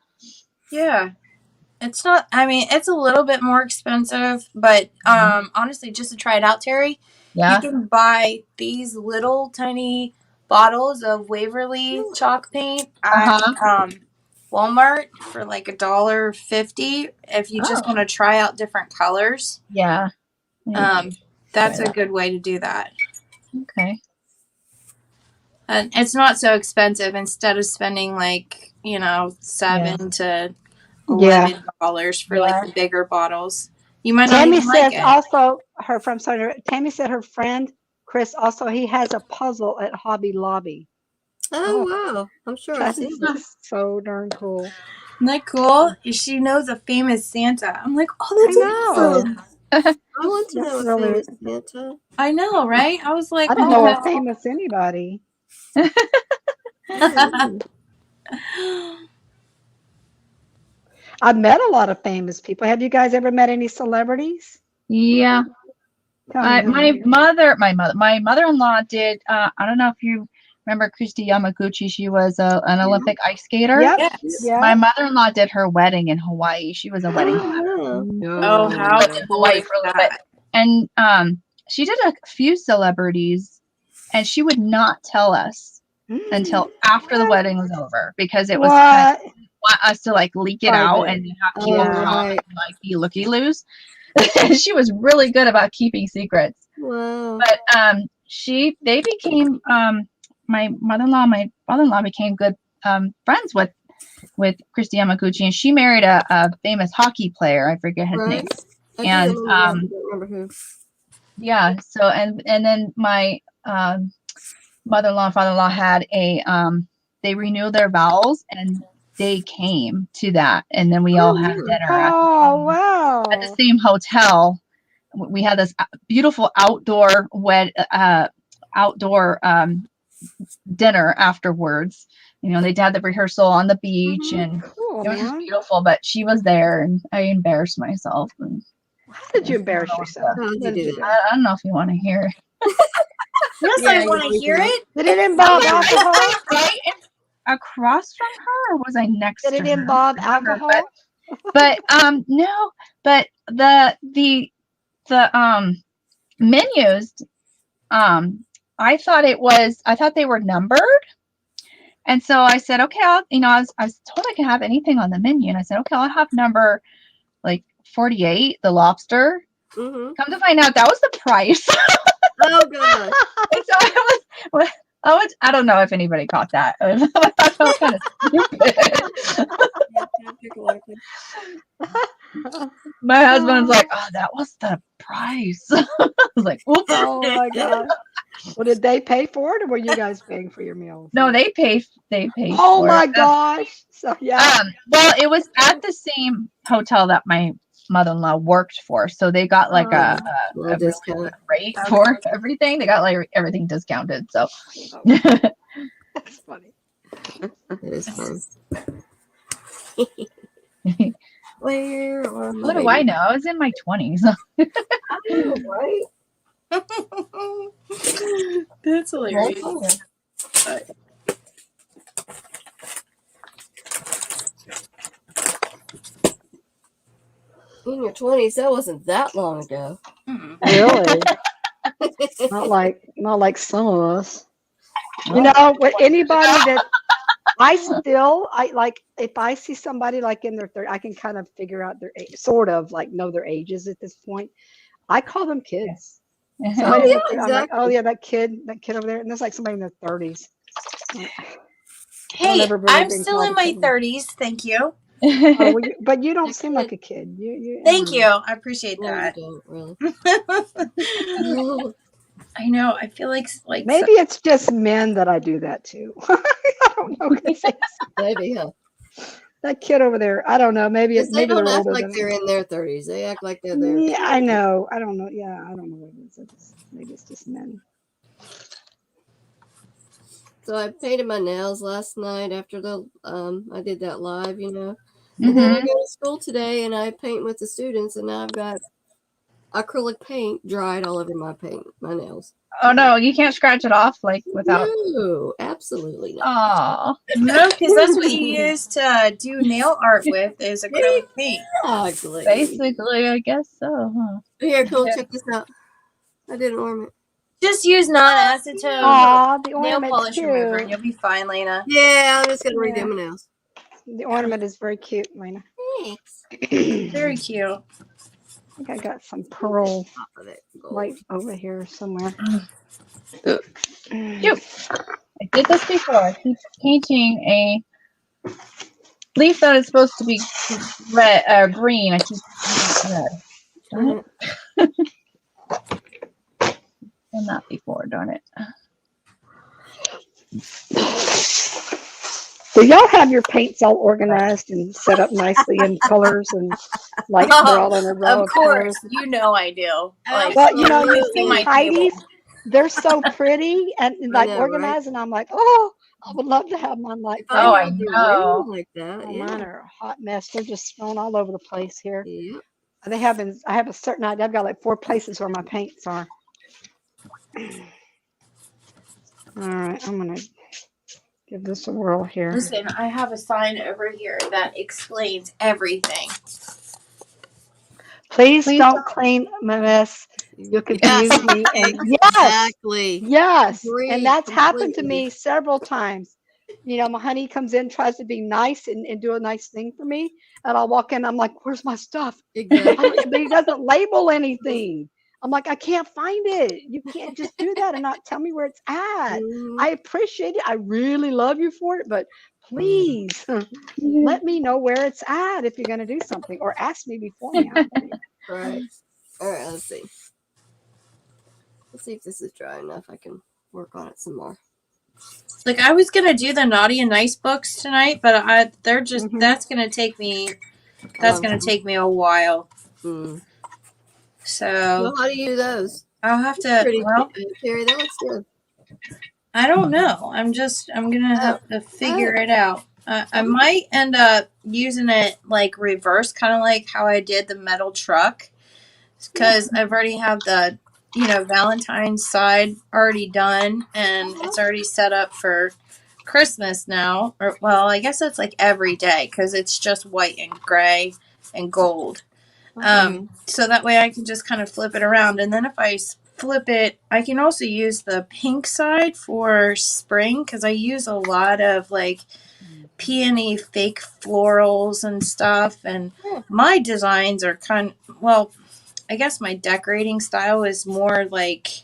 Yeah. It's not, I mean, it's a little bit more expensive, but honestly, just to try it out, Terry, you can buy these little tiny bottles of Waverly chalk paint at Walmart for like $1.50 if you just want to try out different colors. Yeah. That's a good way to do that. Okay. And it's not so expensive instead of spending like, $7 to $11 for like the bigger bottles. You might not even like it. Also Tammy said her friend Chris also he has a puzzle at Hobby Lobby. Oh wow. I'm sure I've seen that. So darn cool. Isn't that cool? She knows a famous Santa. I'm like, oh, that's awesome. I want to know a famous Santa. I know, right? I was like, I don't know a famous anybody. I've met a lot of famous people. Have you guys ever met any celebrities? Yeah. Tell me who. My mother-in-law did. I don't know if you remember Christy Yamaguchi. She was an Olympic ice skater. Yep. Yes. My Yeah. mother-in-law did her wedding in Hawaii. She was a wedding Oh, Oh, No. how lived in cool Hawaii is for a little bit. that? And she did a few celebrities, and she would not tell us until after the wedding was over because it was kind of What? want us to like leak it out Private. and have people Yeah. come right. and like be looky loos. She was really good about keeping secrets. Wow. But they became my mother-in-law, my father-in-law became good friends with Christy Yamaguchi, and she married a famous hockey player. I forget his name. Right. I do And remember that, but I don't remember who. yeah, so and then my mother-in-law and father-in-law had they renewed their vows and they came to that, and then we all had dinner Oh, at the wow. same hotel. We had this beautiful outdoor dinner afterwards. You know, they had the rehearsal on the beach, and Cool, it was just man. beautiful. But she was there, and I embarrassed myself. And How did you embarrass yourself? How did you What did do you do? I don't know if you want to hear it. Yes, Yeah, I you want to always hear do. it. Did it involve I alcohol? sat right across from her, or was I next Did to it her? involve I don't remember, alcohol? but no, but the menus, I thought they were numbered. And so I said, okay, I was told I could have anything on the menu. And I said, okay, I'll have number like 48, the lobster. Mm-hmm. Come to find out that was the price. Oh god. And so I don't know if anybody caught that. I thought that was kind of stupid. Yeah, can I pick a water, please? My husband's like, oh, that was the price. I was like, oops. Oh my gosh. Well, did they pay for it or were you guys paying for your meals? No, they pay Oh for my it. gosh. So yeah. Well, it was at the same hotel that my mother-in-law worked for, so they got like Little a really discount. good rate for everything. They got like everything discounted. So That's funny. It is fun. Where are my what do I know? I was in my 20s. I know, right? That's hilarious. In your 20s, that wasn't that long ago. Really? not like some of us. You know, with anybody that I like if I see somebody like in their 30s, I can kind of figure out their age, sort of like know their ages at this point. I call them kids. Somebody in their 30s, I'm like, oh exactly. yeah, that kid over there, and there's like somebody in their 30s. Hey, never really I'm been still called in a my kid. 30s. Thank you. Oh, well, but you don't seem like a kid. You Thank you. I appreciate No, you that. don't really. I know. I feel like maybe it's just men that I do that to. I don't know. Maybe, huh? That kid over there, I don't know. Maybe Because they maybe they're don't act older like than they're in their 30s. They act like they're there. Yeah, I know. I don't know. Yeah, I don't know what it is. Maybe it's just men. So I painted my nails last night after I did that live, you know. And then I go to school today and I paint with the students, and now I've got acrylic paint dried all over my nails. Oh no, you can't scratch it off like without. No, absolutely not. Aw. no, because that's what you use to do nail art with is acrylic paint. Exactly. Basically, I guess so, huh? Here, Cole, check this out. I did an ornament. Just use non-acetone Aw, the nail ornament's polish remover, and cute. you'll be fine, Lena. Yeah, I'm just gonna redo my nails. The ornament is very cute, Lena. Thanks. Very cute. I think I got some pearl Top of it. Gold. right over here somewhere. Phew. I did this before. I keep painting a leaf that is supposed to be red or green. I keep painting red. Darn it. Done that before, darn it. Do y'all have your paints all organized and set up nicely in colors and like they're all in a row Of course, colors? you know I do. Like, Well, you know, you see see my Heidi's, table. they're so pretty and like know, organized, and I'm like, oh, I would love to have mine like If I Oh, that. I had the room know. like that, Oh, yeah. mine are a hot mess. They're just thrown all over the place here. Yep. They haven't. I have a certain idea. I've got like 4 places where my paints are. All right, I'm gonna give this a whirl here. Listen, I have a sign over here that explains everything. Please Please don't clean my mess. You'll Yes, confuse me. And yes, exactly. yes. And Agree that's happened to completely. me several times. You know, my honey comes in, tries to be nice and do a nice thing for me. And I'll walk in, I'm like, where's my stuff? Exactly. But he doesn't label anything. I'm like, I can't find it. You can't just do that and not tell me where it's at. Mhm. I appreciate it. I really love you for it, but Mhm. please let me know where it's at if you're going to do something or ask me beforehand, please. Right. All right. Let's see. Let's see if this is dry enough. I can work on it some more. Like I was gonna do the naughty and nice books tonight, but they're just Hmm. that's gonna take me a while. Mm. So Well, how do you do those? I'll have to. Pretty, Well, Terry. That looks good. I don't know. I'm gonna Oh, have to oh, figure it out. I oh. might end up using it like reverse, kind of like how I did the metal truck, Yeah. because I've already have the Valentine's side already done, and Uh-huh. it's already set up for Christmas now. Or well, I guess it's like every day because it's just white and gray and gold. Uh-huh. So that way I can just kind of flip it around. And then if I flip it, I can also use the pink side for spring because I use a lot of like peony fake florals and stuff. And Yeah. my designs are well, I guess my decorating style is more like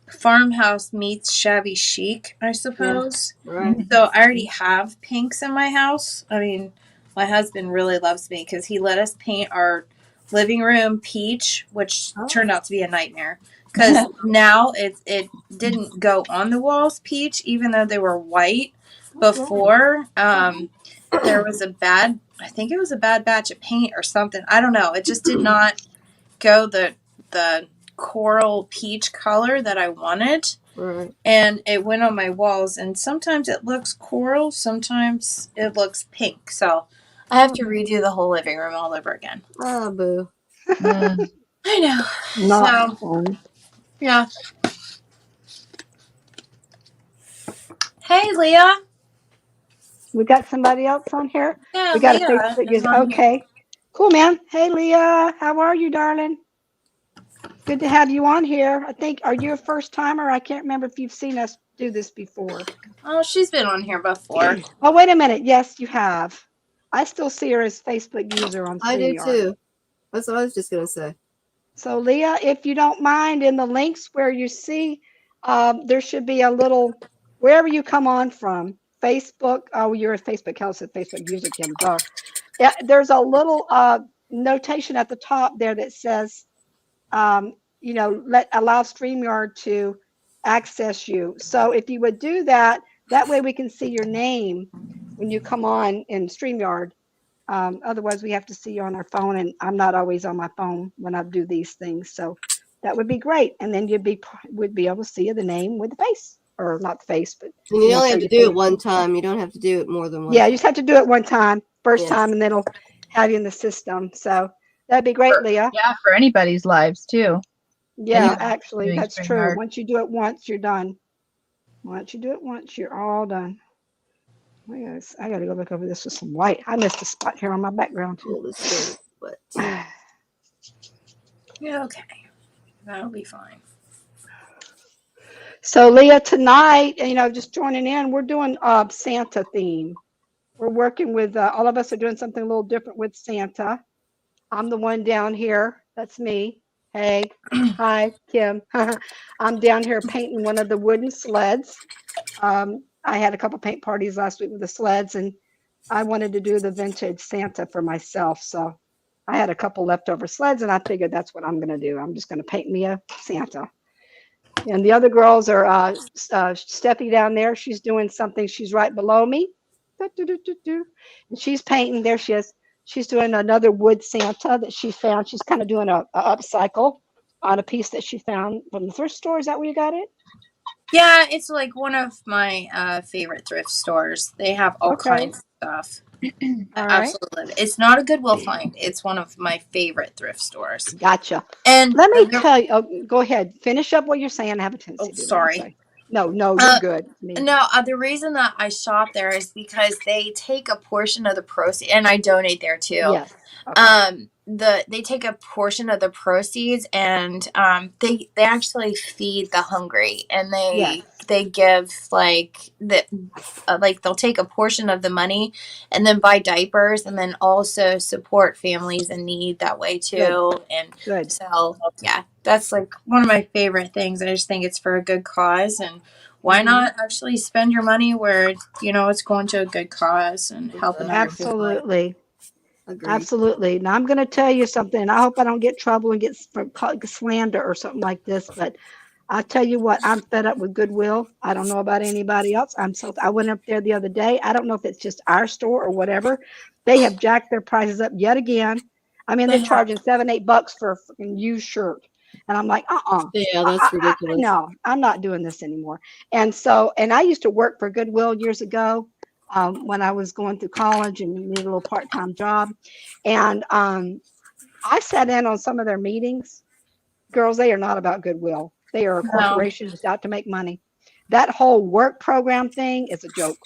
farmhouse meets shabby chic, I Yeah. suppose. Right. So I already have pinks in my house. I mean, my husband really loves me because he let us paint our living room peach, which Oh. turned out to be a nightmare. Because now it didn't go on the walls peach, even though they were white before. There was I think it was a bad batch of paint or something. I don't know. It just did not go the coral peach color that I wanted, Right. and it went on my walls, and sometimes it looks coral, sometimes it looks pink. So I have to redo the whole living room all over again. Ah, boo. Mm. I know. Not So fun. yeah. Hey Leah. We got somebody else on here. Yeah, We got a Leah Facebook is user. on here. Okay. Cool, man. Hey, Leah. How are you, darling? Good to have you on here. I think, are you a first timer? I can't remember if you've seen us do this before. Oh, she's been on here before. Oh, wait a minute. Yes, you have. I still see her as Facebook user on I do StreamYard. too. That's what I was just gonna say. So, Leah, if you don't mind, in the links where you see, there should be a little, wherever you come on from, Facebook. Oh, you're a Facebook. Cal said Facebook user, Kim. Duh. Yeah, there's a little notation at the top there that says, allow StreamYard to access you. So if you would do that, that way we can see your name when you come on in StreamYard. Otherwise, we have to see you on our phone, and I'm not always on my phone when I do these things. So that would be great, and then would be able to see the name with the face, or not the face, but And you only show have to your do it face. one time. You don't have to do it more than one Yeah, you time. just have to do it one time, first Yes. time, and then it'll have you in the system. So that'd be great, Leah. Yeah, for anybody's lives too. Yeah, Anybody actually, doing that's true. StreamYard. Once you do it once, you're done. Once you do it once, you're all done. I gotta go back over this with some white. I missed a spot here on my background too. Well, this thing, but Yeah, okay. That'll be fine. So Leah, tonight, just joining in, we're doing Santa theme. We're working with all of us are doing something a little different with Santa. I'm the one down here. That's me. Hey, hi, Kim. I'm down here painting one of the wooden sleds. I had a couple paint parties last week with the sleds, and I wanted to do the vintage Santa for myself. So I had a couple leftover sleds, and I figured that's what I'm going to do. I'm just going to paint me a Santa. And the other girls are Steffi down there. She's doing something. She's right below me. And she's painting. There she is. She's doing another wood Santa that she found. She's kind of doing a upcycle on a piece that she found from the thrift store. Is that where you got it? Yeah, it's like one of my favorite thrift stores. They have all Okay. kinds of stuff. I All right. absolutely love it. It's not a Goodwill find. It's one of my favorite thrift stores. Gotcha. And Let me there, tell you. Oh, go ahead. Finish up what you're saying. I have a oh, tendency to do that. I'm sorry. sorry. No, no, you're Uh, good. It's me. no, the reason that I shop there is because they take a portion of the proceeds, and I donate there too. Yes. Okay. They take a portion of the proceeds, and they actually feed the hungry, and Yes. they give like they'll take a portion of the money and then buy diapers, and then also support families in need that way Good. too. And Good. so yeah, that's like one of my favorite things. I just think it's for a good cause, and why Mhm. not actually spend your money where it's going to a good cause and helping other family. Absolutely. Agreed. Absolutely. Now I'm going to tell you something. I hope I don't get trouble and get slander or something like this, but I'll tell you what, I'm fed up with Goodwill. I don't know about anybody else. I went up there the other day. I don't know if it's just our store or whatever. They have jacked their prices up yet again. I mean, They they're have, charging $7, $8 for a freaking used shirt. And I'm like, Yeah, that's ridiculous. no, I'm not doing this anymore. And I used to work for Goodwill years ago when I was going through college and needed a little part-time job. And I sat in on some of their meetings. Girls, they are not about goodwill. They are a no. corporation just out to make money. That whole work program thing is a joke.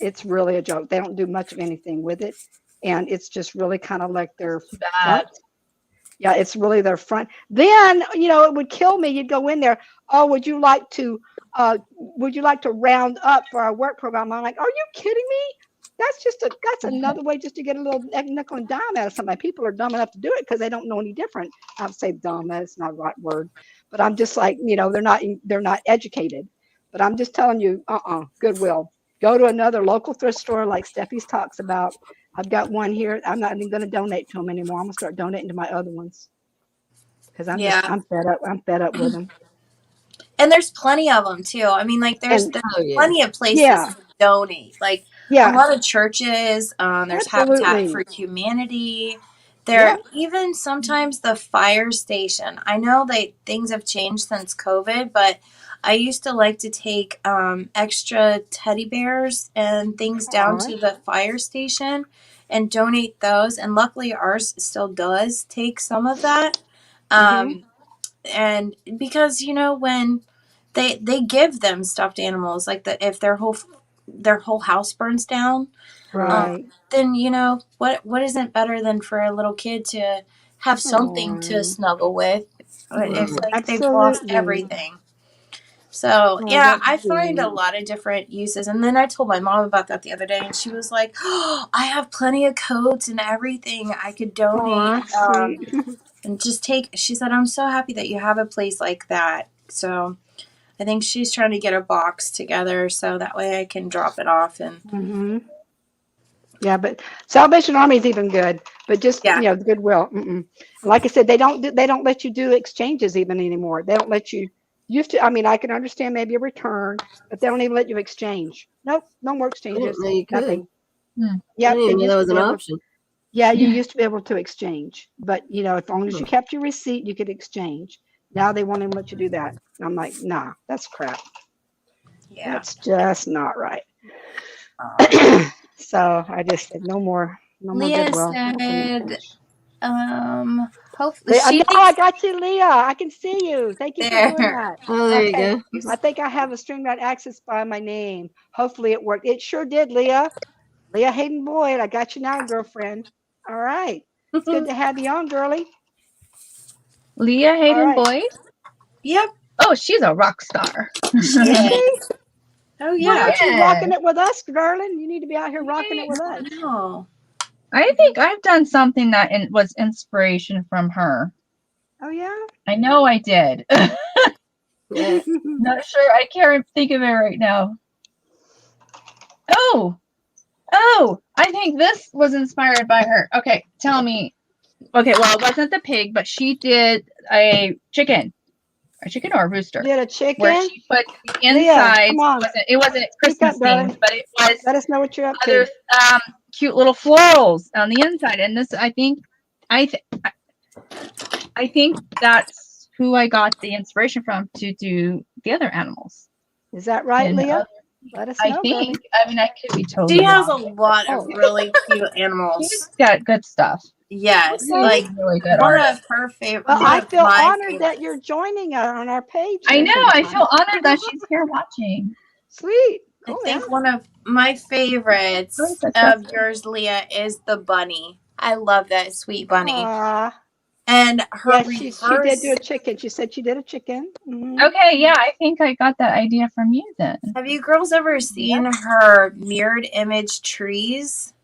It's really a joke. They don't do much of anything with it. And it's just really kind of like their Bad. front. Yeah, it's really their front. Then, it would kill me. You'd go in there. Oh, would you like to round up for our work program? I'm like, are you kidding me? That's another way just to get a little nickel and dime out of somebody. People are dumb enough to do it because they don't know any different. I'll say dumb, that's not the right word. But I'm just like, they're not educated. But I'm just telling you, Goodwill. Go to another local thrift store like Steffi's talks about. I've got one here. I'm not even going to donate to them anymore. I'm going to start donating to my other ones because Yeah. I'm fed up. I'm fed up with them. And there's plenty of them too. I mean, like there's And there's Oh yeah. plenty of places yeah, to donate. Like a yeah, lot of churches. There's Habitat absolutely. for Humanity. Yep. There even sometimes the fire station. I know that things have changed since COVID, but I used to like to take extra teddy bears and things All down right. to the fire station and donate those. And luckily, ours still does take some of that. Mm-hmm. Um, and because when they give them stuffed animals like that, if their whole house burns down, um, Right. then what isn't better than for a little kid to have something to Oh, snuggle with if Right. like they've lost absolutely. everything. So Oh, yeah, that's I find a sweet. lot of different uses. And then I told my mom about that the other day, and she was like, "Oh, I have plenty of coats and everything I could donate." Oh, sweet. And just take, she said, I'm so happy that you have a place like that. So I think she's trying to get a box together so that way I can drop it off. And Mm-hmm. Yeah, but Salvation Army is even good. But just yeah, Goodwill. Mm-mm. Like I said, they don't let you do exchanges even anymore. They don't let you. Used to. I mean, I can understand maybe a return, but they don't even let you exchange. Nope, no more I didn't exchanges. know you could. Nothing. Hmm. I Yep, didn't it even know that used to was be an able. option. Yeah, you Yeah. used to be able to exchange, but as long as Hmm. you kept your receipt, you could exchange. Now they won't even let you do that. And I'm like, nah, that's crap. yeah. That's just not right. Um, So I just said, no more, no more Leah Goodwill. Not for me. said, hopefully Leah, she no, I thinks got you, Leah. I can see you. Thank you for doing there. that. Oh, there you Okay. go. I think I have a StreamYard access by my name. Hopefully it worked. It sure did, Leah. Leah Hayden Boyd. I got you now, girlfriend. All right. It's good to have you on, girlie. Leah All Hayden right. Boyd. Yep, Oh, she's a rock star. she Is is. she? Oh Why yeah. aren't you Yeah. rocking it with us, darling? You need to be out here rocking it Right. with I us. know. I think I've done something that was inspiration from her. Oh yeah. I know I did. Yeah. Not sure. I can't think of it right now. Oh, I think this was inspired by her. Okay, tell me. Okay, well, it wasn't the pig, but she did a chicken or a rooster, Did a where chicken? she put the Leah, insides. come on. It wasn't Speak up, Christmas themed, darling. but it was Let us know what you're up other to. cute little florals on the inside. And this, I think that's who I got the inspiration from to do the other animals. Is that right, And Leah? Let us I know, think, girlie. I mean, I could be totally She has a wrong. lot of Oh, really cute She's animals. got good stuff. Yes, okay. like She's really good one artist. of her favorite, Well, one I of feel my honored that you're favorites. joining on our page I here know. I sometime. feel honored that she's here watching. Sweet. I Cool, man. think one of my Really favorites of successful. yours, Leah, is the bunny. I love that sweet bunny. Aw. And her Yes, she did do reverse. a chicken. She said she did a chicken. Hmm. Okay, yeah, I think I got that idea from you then. Have you girls ever seen her mirrored image trees?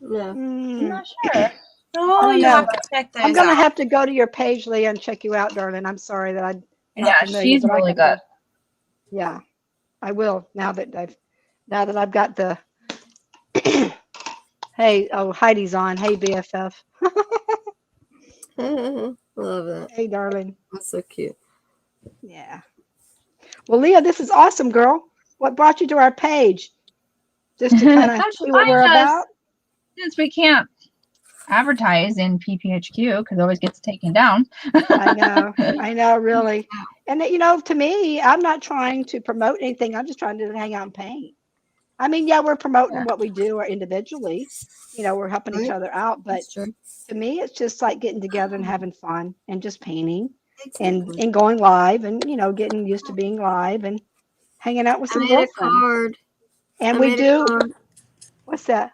No. I'm Mm, not sure. I Oh, don't you know. have to check I'm those gonna out. have to go to your page, Leah, and check you out, darling. I'm sorry that I'm not Yeah, familiar, she's but I really gotta go. good. Yeah, I will now that I've got the hey, oh, Heidi's on. Hey, BFF. Love that. Hey, darling. That's so cute. Yeah. Well, Leah, this is awesome, girl. What brought you to our page? Just to kind of see what we're I just, about? since we can't advertise in PPHQ because it always gets taken down. I know, really. And you know, to me, I'm not trying to promote anything. I'm just trying to hang out and paint. I mean, yeah, we're promoting Yeah. what we do or individually. You know, we're helping each Right? other out. But That's true. to me, it's just like getting together and having fun and just painting Exactly. and going live and, you know, getting used to being live and hanging out with I some made a girlfriends. card. And I we made a do, card. what's that?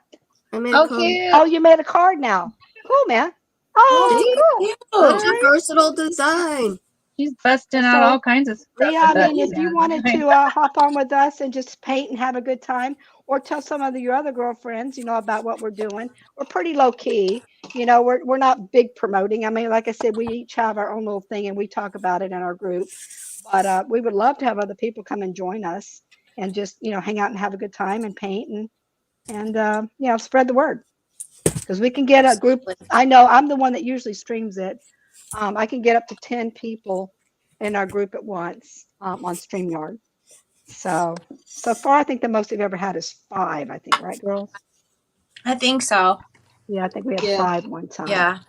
I made a Oh, card. cute. Oh, you made a card now. Cool, man. Oh, Oh, See? cool. All Such cute. a right. versatile design. She's busting out So, all kinds of stuff Leah, with I that. mean, if you wanted to hop on with us and just paint and have a good time, or tell some of your other girlfriends, you know, about what we're doing, we're pretty low key. You know, we're not big promoting. I mean, like I said, we each have our own little thing and we talk about it in our group. But we would love to have other people come and join us and just, you know, hang out and have a good time and paint and you know, spread the word because we can get a group. Absolutely. I know I'm the one that usually streams it. I can get up to 10 people in our group at once on StreamYard. So far, I think the most we've ever had is 5. I think, right, girls? I think so. Yeah, I think we had Yeah. 5 one time. Yeah.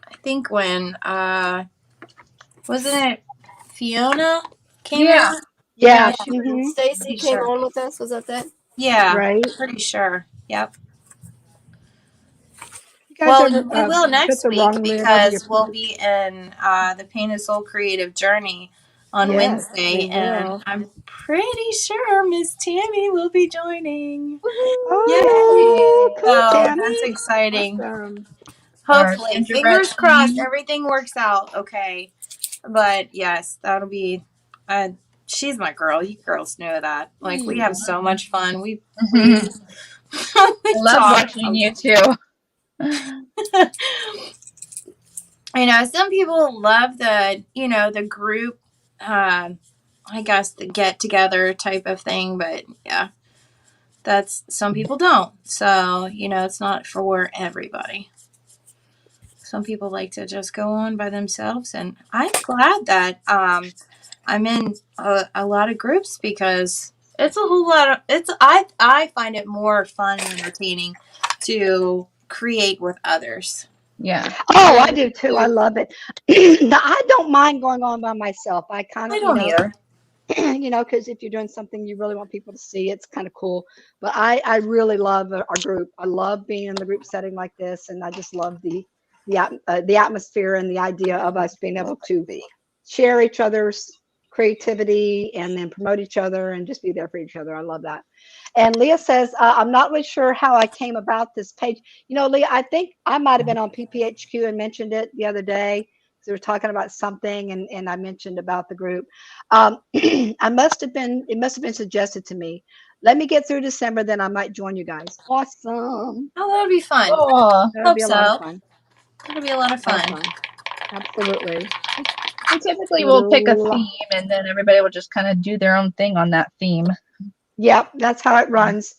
I think when wasn't it Fiona came Yeah. out? Yeah. Yeah, Hmm. Stacy pretty came sure. on with us. Was that? Yeah, Right. pretty sure. Yep. You guys Well, ever we will put next the week wrong lid over your because we'll pants? be in the Pain and Soul Creative Journey on Yes, we Wednesday, and will. I'm pretty sure Miss Tammy will be joining. Yay! Oh, cool, So that's Tammy. exciting. Awesome. Our Hopefully, gingerbread fingers crossed, queen. everything works out okay. But yes, that'll be. Uh, she's my girl. You girls know that. Like we have so much fun. We I we love talk. watching you too. I know some people love the group, I guess the get together type of thing, but yeah, that's some people don't. So it's not for everybody. Some people like to just go on by themselves, and I'm glad that I'm in a lot of groups because it's a whole lot of it's. I find it more fun and entertaining to create with others. Yeah. Oh, Yeah, I me do too. I too. love it. Now, I don't mind going on by myself. I kind I of, you don't know, either. you know, because if you're doing something you really want people to see, it's kind of cool. But I really love our group. I love being in the group setting like this, and I just love the atmosphere and the idea of us being able to share each other's creativity and then promote each other and just be there for each other. I love that. And Leah says, I'm not really sure how I came about this page. You know, Leah, I think I might have been on PPHQ and mentioned it the other day because we were talking about something and I mentioned about the group. It must have been suggested to me. Let me get through December, then I might join you guys. Awesome. Oh, that'll be fun. Oh, That'll Hope be a lot of so. fun. It'll be a lot of A lot of fun. fun. Absolutely. we typically Would will pick a lo- theme and then everybody will just kind of do their own thing on that theme. Yep, that's how it runs.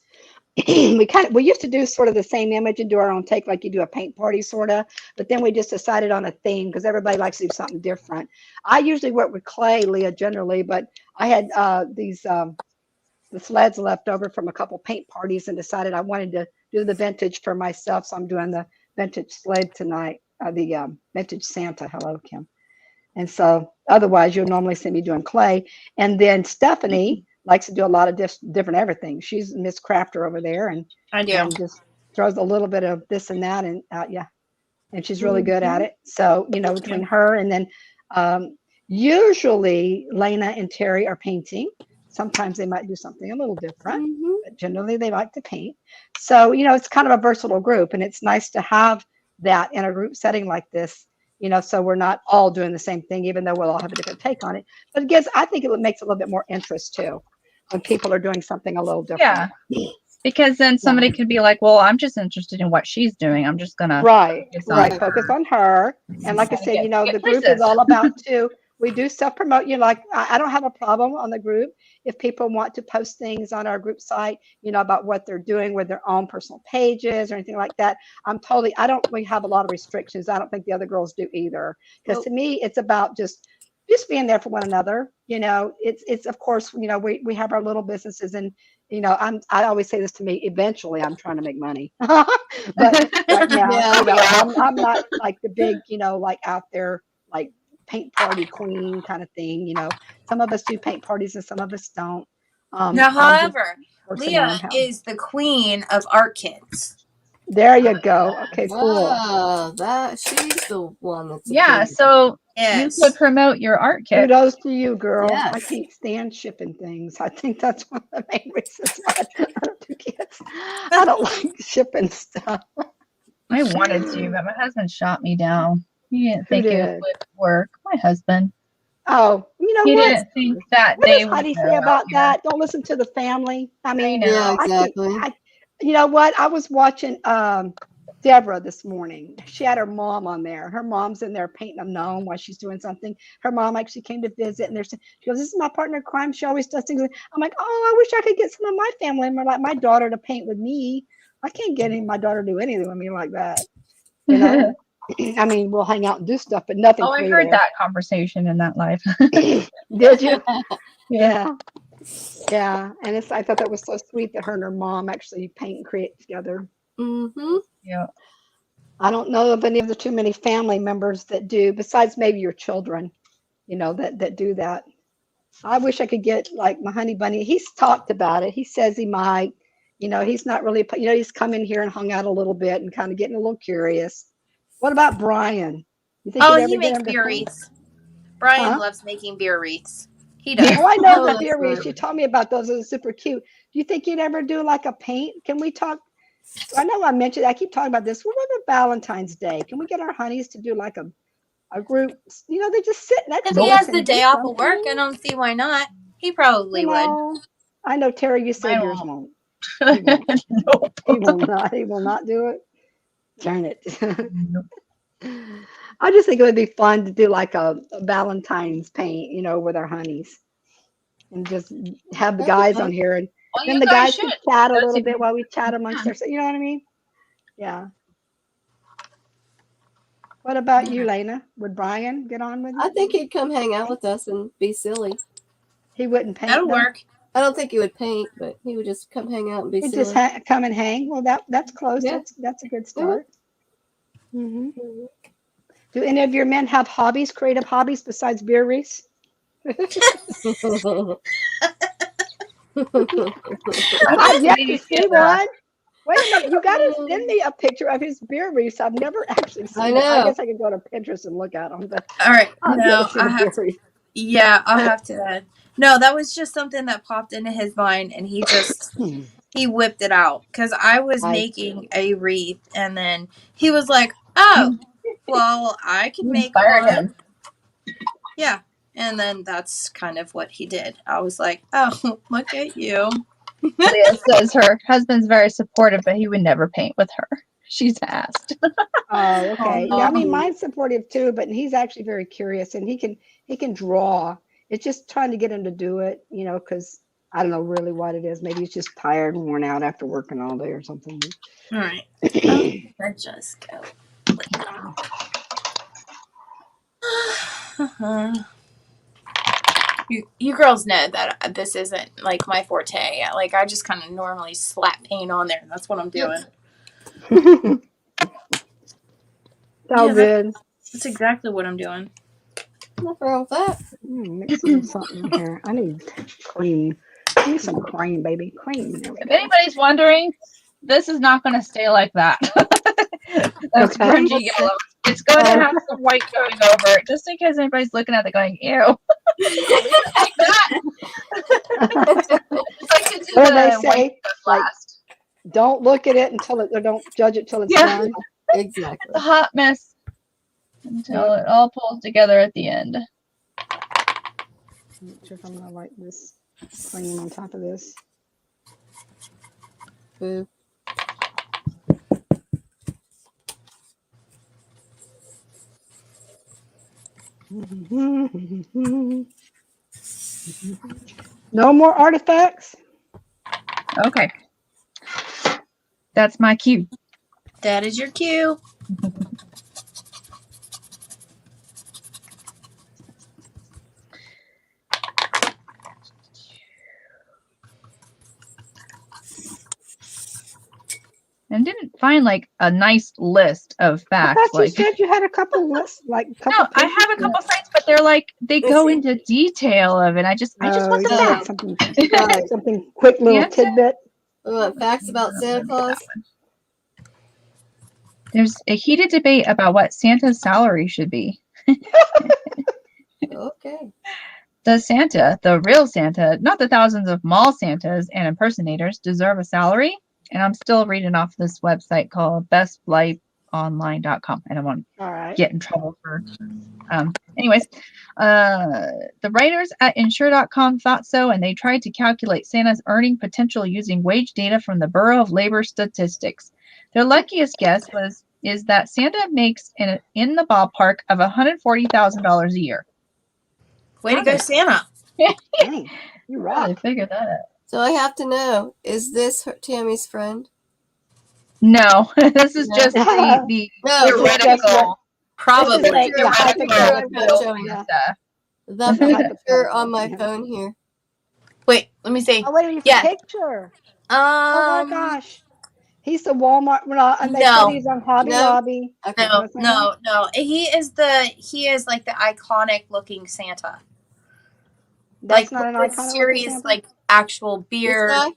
We used to do sort of the same image and do our own take like you do a paint party sort of, but then we just decided on a theme because everybody likes to do something different. I usually work with clay, Leah, generally, but I had the sleds left over from a couple paint parties and decided I wanted to do the vintage for myself, so I'm doing the vintage sled tonight, the vintage Santa. Hello, Kim. And so otherwise you'll normally see me doing clay. And then Stephanie likes to do a lot of different everything. She's Miss Crafter over there, I do. and just throws a little bit of this and that, and yeah, and she's really good at Mhm. it. So, you know, between her and then usually Lena and Terry are painting. Sometimes they might do something a little different, Mhm. but generally they like to paint. So, you know, it's kind of a versatile group, and it's nice to have that in a group setting like this, you know, so we're not all doing the same thing, even though we'll all have a different take on it. But it gives, I think it makes it a little bit more interest too when people are doing something a little different. Yeah. Because then somebody could be like, well, I'm just interested in what she's doing. I'm just going to Right, focus on right. her. Focus on her. And like I Gotta said, you know, get the group places. is all about too. We do self-promote. You know, like I don't have a problem on the group if people want to post things on our group site, you know, about what they're doing with their own personal pages or anything like that. We have a lot of restrictions. I don't think the other girls do either. Because to me, it's about just being there for one another. You know, it's of course, you know, we have our little businesses, and you know, I always say this to me, eventually I'm trying to make money. But right now, Yeah. you know, I'm not like the big, you know, like out there like paint party queen kind of thing. You know, some of us do paint parties and some of us don't. Now, I'm just however, working on Leah how. is the queen of art kits. There you go. Okay, cool. Ah, she's the one that's a Yeah. queen. So you could Yes. promote your art kit. Kudos to you, girl. I Yes. can't stand shipping things. I think that's one of the main reasons why I don't do kids. I don't like shipping stuff. I wanted to, but my husband shot me down. He didn't Who think it did? would work. My husband. Oh, you know He what? didn't think that What they does would Heidi go say out about here. that? Don't listen to the family. I I mean, Yeah, know. I think exactly. you know what? I was watching Deborah this morning. She had her mom on there. Her mom's in there painting a gnome while she's doing something. Her mom actually came to visit, and she goes, "This is my partner in crime. She always does things." I'm like, "Oh, I wish I could get some of my family member like my daughter to paint with me. I can't get my daughter to do anything with me like that. You know, I mean, we'll hang out and do stuff, but nothing Oh, I heard creative." that conversation in that life. Did you? Yeah. Yeah. Yeah, and I thought that was so sweet that her and her mom actually paint and create together. Mhm. Yeah. I don't know of any of the too many family members that do, besides maybe your children, you know, that do that. I wish I could get like my honey bunny. He's talked about it. He says he might, you know, he's not really, you know, he's come in here and hung out a little bit and kind of getting a little curious. What about Brian? You think Oh, you'd he ever get makes him to beer paint? wreaths. Brian Huh? loves making beer wreaths. He does. Oh, I know Oh, the that's beer wreaths. You good. told me about those. Those are super cute. Do you think you'd ever do like a paint? Can we talk? I know I mentioned, I keep talking about this. What about Valentine's Day? Can we get our honeys to do like a group? You know, they just sit next If to he us has the and do day off of work, I something. don't see why not. He You probably would. know, I know Terry, you said Mine yours won't. won't. He won't. Nope. He will not. He will not do it. Darn it. Nope. I just think it would be fun to do like a Valentine's paint, you know, with our honeys and just have the That'd be guys fun. on here, and Well, then you the guys guys should. could chat a Those little of bit you while we chat who amongst can. ourselves. You know what I mean? Yeah. What about you, Lena? Would Brian get on with I you? think he'd come hang out with us and be silly. He wouldn't paint That'll though. work. I don't think he would paint, but he would just come hang out and be He'd just silly. come and hang. Well, that's close. Yeah. That's a good Mhm. start. Hmm. Mhm. Do any of your men have hobbies, creative hobbies besides beer wreaths? I I've bet yet to we see could. one. Wait a minute, you got to send me a picture of his beer wreaths. I've never actually I seen it. I know. guess I could go to Pinterest and look at them, but All right. I've never No, seen I a beer have to. wreath. Yeah, I'll have to. No, that was just something that popped into his mind, and he whipped it out because I was I making see. a wreath, and then he was like, "Oh, You, well, I could you make inspired one." him. Yeah, and then that's kind of what he did. I was like, "Oh, look at you." Leah says her husband's very supportive, but he would never paint with her. She's asked. Oh, Oh okay. Yeah, I mean, no. mine's supportive too, but he's actually very curious, and he can draw. It's just trying to get him to do it, you know, because I don't know really what it is. Maybe he's just tired and worn out after working all day or something. All right. Oh, I just go. You girls know that this isn't like my forte. Like I just kind of normally slap paint on there. That's what I'm doing. It's all Yeah, good. that's exactly what I'm doing. Nothing wrong with that. Mixing something here. I need cream. I need some cream, baby. Cream. There we If go. anybody's wondering, this is not going to stay like that. That's Okay. grungy yellow. It's going to have some white going over it, just in case anybody's looking at it going, ew. Like that. It's like to do What do they the white say? stuff Like, last. don't look at it until it, or don't judge it till it's Yeah. done. Exactly. It's a hot mess until it all pulls together at the end. I'm not sure if I'm gonna like this cream on top of this. Boo. No more artifacts. Okay. That's my cue. That is your cue. And didn't find like a nice list of I facts. thought you Like, said you had a couple lists, like a couple. no, I have a couple sites, but they're like they go into detail of it. I just want you the just want facts. something quick little Santa? tidbit. We want facts about Santa Claus. There's a heated debate about what Santa's salary should be. Okay. Does Santa, the real Santa, not the thousands of mall Santas and impersonators, deserve a salary? And I'm still reading off this website called bestlifeonline.com. I don't want All to right. get in trouble for. Anyways, the writers at insure.com thought so, and they tried to calculate Santa's earning potential using wage data from the Bureau of Labor Statistics. Their luckiest guess is that Santa makes in the ballpark of $140,000 a year. Way to go, Santa. Dang, you How did rock. they figure that out? So I have to know, is this Tammy's friend? No, this is No. just the No, theoretical. Probably. This is like the Picture hypothetical. showing Yeah. stuff. That This is picture hypothetical. on my Yeah. phone here. Wait, let me see. Oh, wait a minute, Yeah. picture. Oh my gosh. He's the Walmart. Well, and they said No. he's on Hobby No. Lobby. Okay. No. He is like the iconic looking Santa. That's like not an with iconic serious Santa? like actual This beard. guy?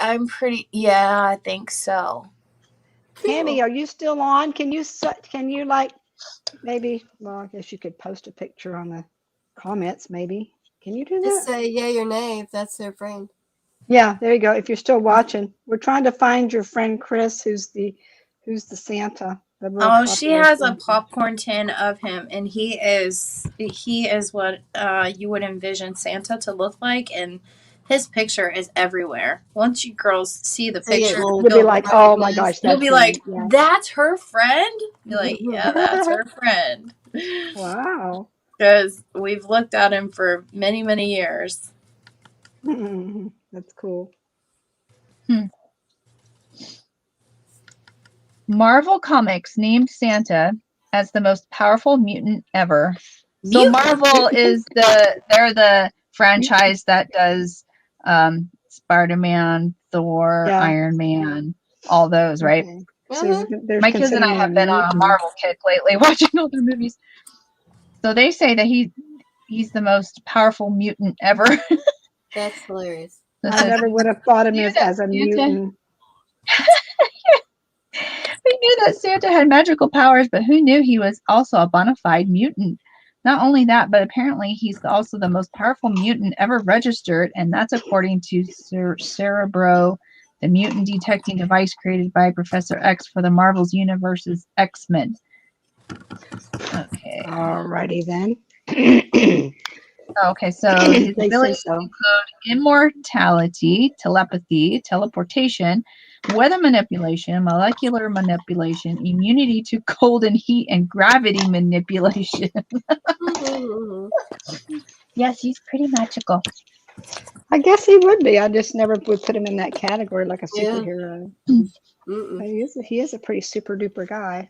I'm pretty. Yeah, I think so. Tammy, are you still on? Can you like maybe? Well, I guess you could post a picture on the comments. Maybe. Can you do Just that? say yay or nay if that's their friend. Yeah, there you go. If you're still watching, we're trying to find your friend Chris, who's the Santa. The real Oh, she popular has a Santa. popcorn tin of him, and he is what you would envision Santa to look like, and his picture is everywhere. Once you girls see the They get picture, little You'll be like, oh my gosh, you'll that's be him. like, Yeah. "That's her friend." Be like, "Yeah, that's her friend." Wow. Because we've looked at him for many, many years. That's cool. Marvel Comics named Santa as the most powerful mutant ever. So Mutant? Marvel is they're the franchise that does Spider-Man, Thor, Yeah. Iron Man, all those, right? Okay. So there's My kids and I have been on a Marvel kick lately, watching all their movies. So they say that he's the most powerful mutant ever. That's hilarious. I never would have thought of him as a mutant. We knew that Santa had magical powers, but who knew he was also a bona fide mutant? Not only that, but apparently he's also the most powerful mutant ever registered, and that's according to Cerebro, the mutant detecting device created by Professor X for the Marvel's Universe's X-Men. Okay. Alrighty then. Okay, so his They say abilities so. include immortality, telepathy, teleportation, weather manipulation, molecular manipulation, immunity to cold and heat, and gravity manipulation. Yes, he's pretty magical. I guess he would be. I just never would put him in that category like a superhero. But he is a pretty super duper guy.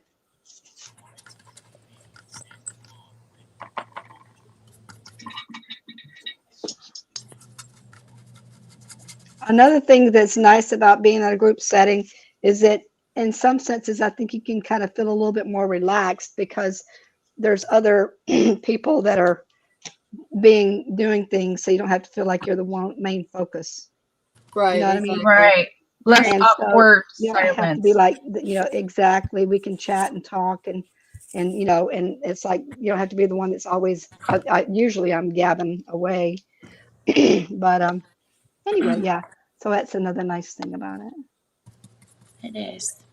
Another thing that's nice about being in a group setting is that in some senses, I think you can kind of feel a little bit more relaxed because there's other people that are doing things, so you don't have to feel like you're the one main focus. Right. You know what I Exactly. mean? Right. Less And so awkward you don't have to silence. be like, exactly. We can chat and talk and and it's like you don't have to be the one that's always. Usually I'm gabbing away, but anyway, yeah. So that's another nice thing about it. It is.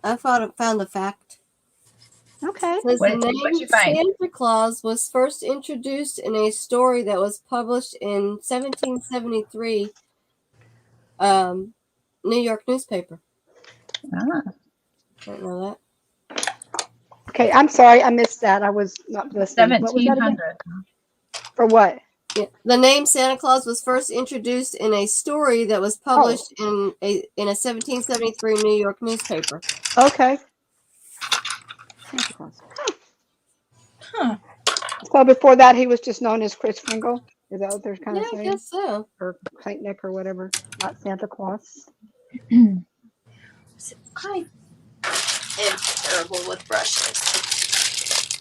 I found a fact. Okay. Says What the did name you find? Santa Claus was first introduced in a story that was published in 1773 New York newspaper. Ah, Didn't know Okay. I'm sorry, I missed that. I was not listening. What was that again? 1700. For what? that. Yeah. The name Santa Claus was first introduced in a story that was Oh, published in a 1773 New York newspaper. okay. Santa Claus. Huh. So before that, he was just known as Chris Kringle. Is that what they're kind Yeah, of I saying? guess so. Or Saint Nick or whatever, not Santa Claus. I am terrible with brushes.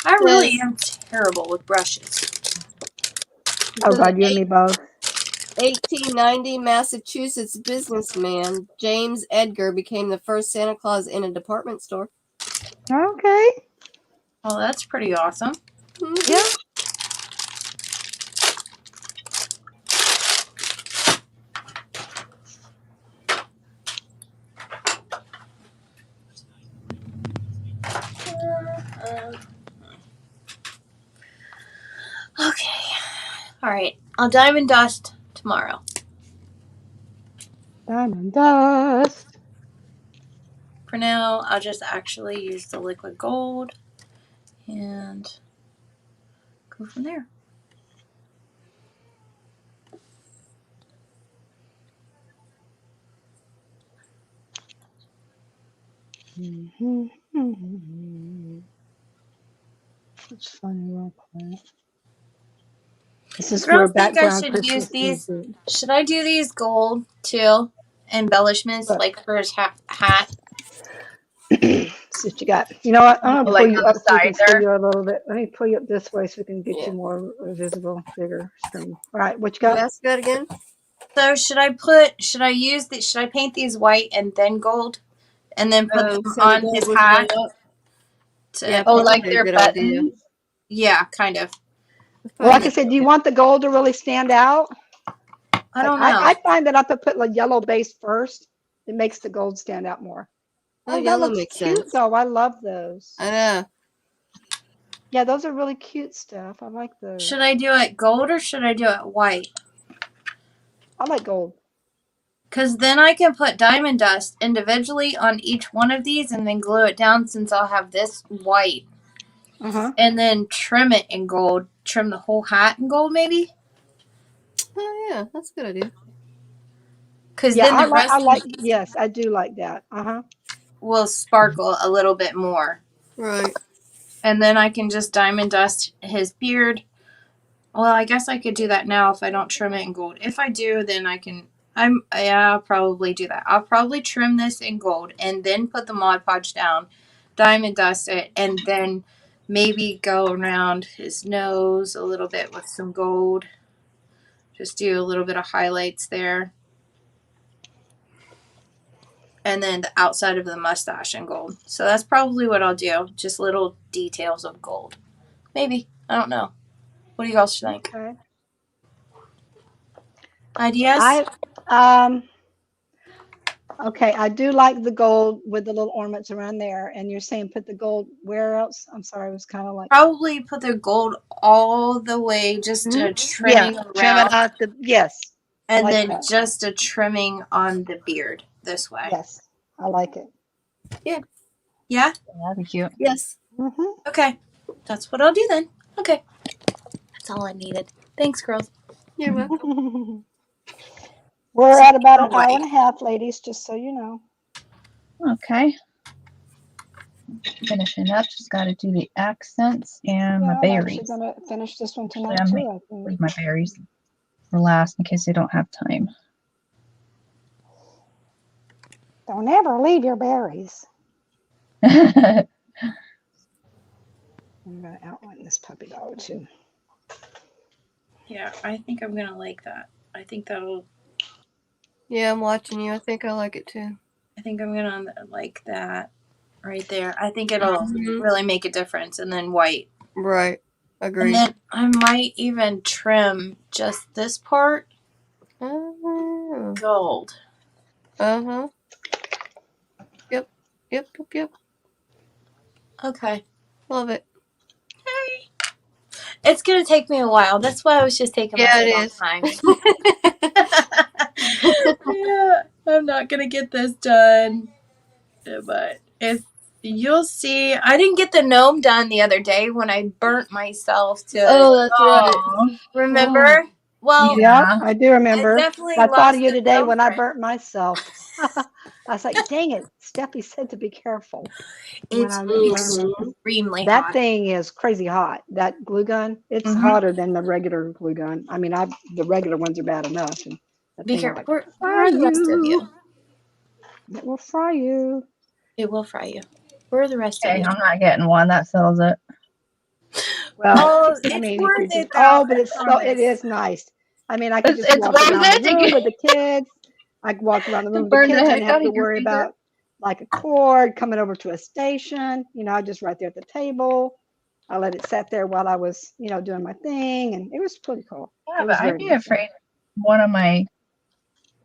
I really am terrible with brushes. Oh So God, you and the me both. 1890 Massachusetts businessman James Edgar became the first Santa Claus in a department store. Okay. Oh, that's pretty awesome. Yeah. Okay. All right. I'll diamond dust tomorrow. Diamond dust. For now, I'll just actually use the liquid gold and go from there. It's funny, real quick. This is where Girls think I background should use Christmas these. music. Should I do these gold too? Embellishments Look, like for his hat? see what you got. You know what? I'm gonna pull like you on up the so we side can see there. you a little bit. Let me pull you up this way so we can get Yeah. you more visible, bigger screen. All right, what you You got? ask that again? So should I paint these white and then gold? And then put them So the on gold his would hat? go up. Yeah, Oh, probably like a their good idea. buttons? Yeah, kind of. That's Well, probably like I a good said, do you idea. want the gold to really stand out? I Like don't know. I find that if I put like yellow base first, it makes the gold stand out more. Oh, Oh, that yellow looks makes cute sense. though. I love those. I know. Yeah, those are really cute stuff. I like those. Should I do it gold or should I do it white? I like gold. Because then I can put diamond dust individually on each one of these and then glue it down since I'll have this white. Uh-huh. And then trim it in gold. Trim the whole hat in gold maybe? Oh, yeah, that's a good idea. Because Yeah, then the rest I of like these yes, I do like that. Uh-huh. will sparkle a little bit more. Right. And then I can just diamond dust his beard. Well, I guess I could do that now if I don't trim it in gold. If I do, then I can. I'll probably do that. I'll probably trim this in gold and then put the Mod Podge down, diamond dust it, and then maybe go around his nose a little bit with some gold. Just do a little bit of highlights there. And then the outside of the mustache in gold. So that's probably what I'll do. Just little details of gold. Maybe. I don't know. What do you guys think? Okay. Ideas? Okay, I do like the gold with the little ornaments around there. And you're saying put the gold where else? I'm sorry, it was kind of like Probably put the gold all the way, just a trimming trim it around, out the yes. I and like then that. just a trimming on the beard this way. Yes, I like it. Yeah? That'd be cute. Yes. Mm-hmm. Okay. That's what I'll do then. Okay. That's all I needed. Thanks, girls. You're welcome. We're at about an Super hour white. and a half, ladies, just so you know. Okay. Finishing up. Just got to do the accents and Yeah, my I'm berries. actually gonna finish this one tonight Yeah, too, I think. leave my berries for last in case I don't have time. Don't ever leave your berries. I'm gonna outline this puppy dog too. Yeah, I think I'm gonna like that. I think that'll. Yeah, I'm watching you. I think I like it too. I think I'm gonna like that right there. I think it'll Mhm. really make a difference. And then white. Right. And Agreed. then I might even trim just this part gold. Uh-huh. Yep. Yep. Yep. Yep. Okay. Love it. It's gonna take me a while. That's why I was just taking Yeah, my it long is. time. Yeah, I'm not gonna get this done. But if you'll see, I didn't get the gnome done the other day when I burnt myself to. Oh, that's right. Oh, Remember? Well, Yep, yeah. I do I remember. definitely I thought of lost you the today gnome when I print. burnt myself. I was like, dang it, Steffi said to be careful when It's I didn't burn it. extremely That hot. thing is crazy hot. That glue gun, it's Mhm. hotter than the regular glue gun. I mean, the regular ones are bad enough. And that Be thing will careful. like Where fry are the rest of you. you? It will fry you. It will fry you. Where are the rest of Okay, you? I'm not getting one. That settles it. Well, Oh, I it's mean, if you worth just, it though. but I it promise. is nice. I mean, I could just It's walk worth around the it to room with the kids. I could walk around the room with the burn the kids and heck have out to of your worry finger. about like a cord coming over to a station, just right there at the table. I let it sit there while I was, doing my thing, and it was pretty cool. Yeah, It but was I'd very be nice. afraid one of my,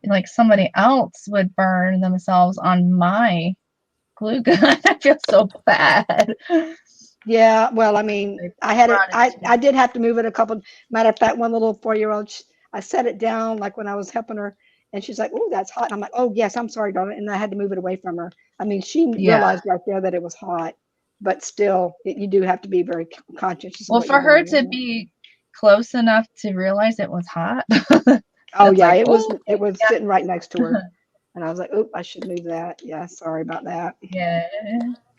like somebody else would burn themselves on my glue gun. I feel so bad. Yeah, well, I mean, They I had it. brought it to I did have to move it a couple. Matter of fact, one little 4-year-old, I set it down like when I was helping her, and she's like, "Oh, that's hot." And I'm like, "Oh, yes, I'm sorry, darling." And I had to move it away from her. I mean, she Yeah. realized right there that it was hot, but still, you do have to be very conscious of Well, what for you're her doing. to be close enough to realize it was hot. Oh That's yeah, like, it was. oh, It was yeah. sitting right next to her, and I was like, "Oop, I should move that." Yeah, sorry about that. Yeah.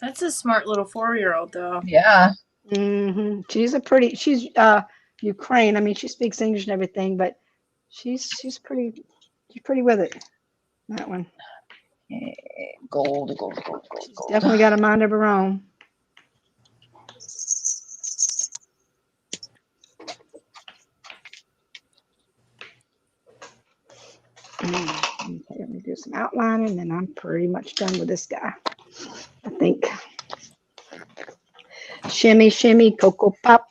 That's a smart little 4-year-old though. Yeah. She's Ukraine. I mean, she speaks English and everything, but she's pretty with it. That one. Okay. Gold. She's definitely got a mind of her own. Okay, let me do some outlining, and I'm pretty much done with this guy. I think. Shimmy, shimmy, cocoa pop.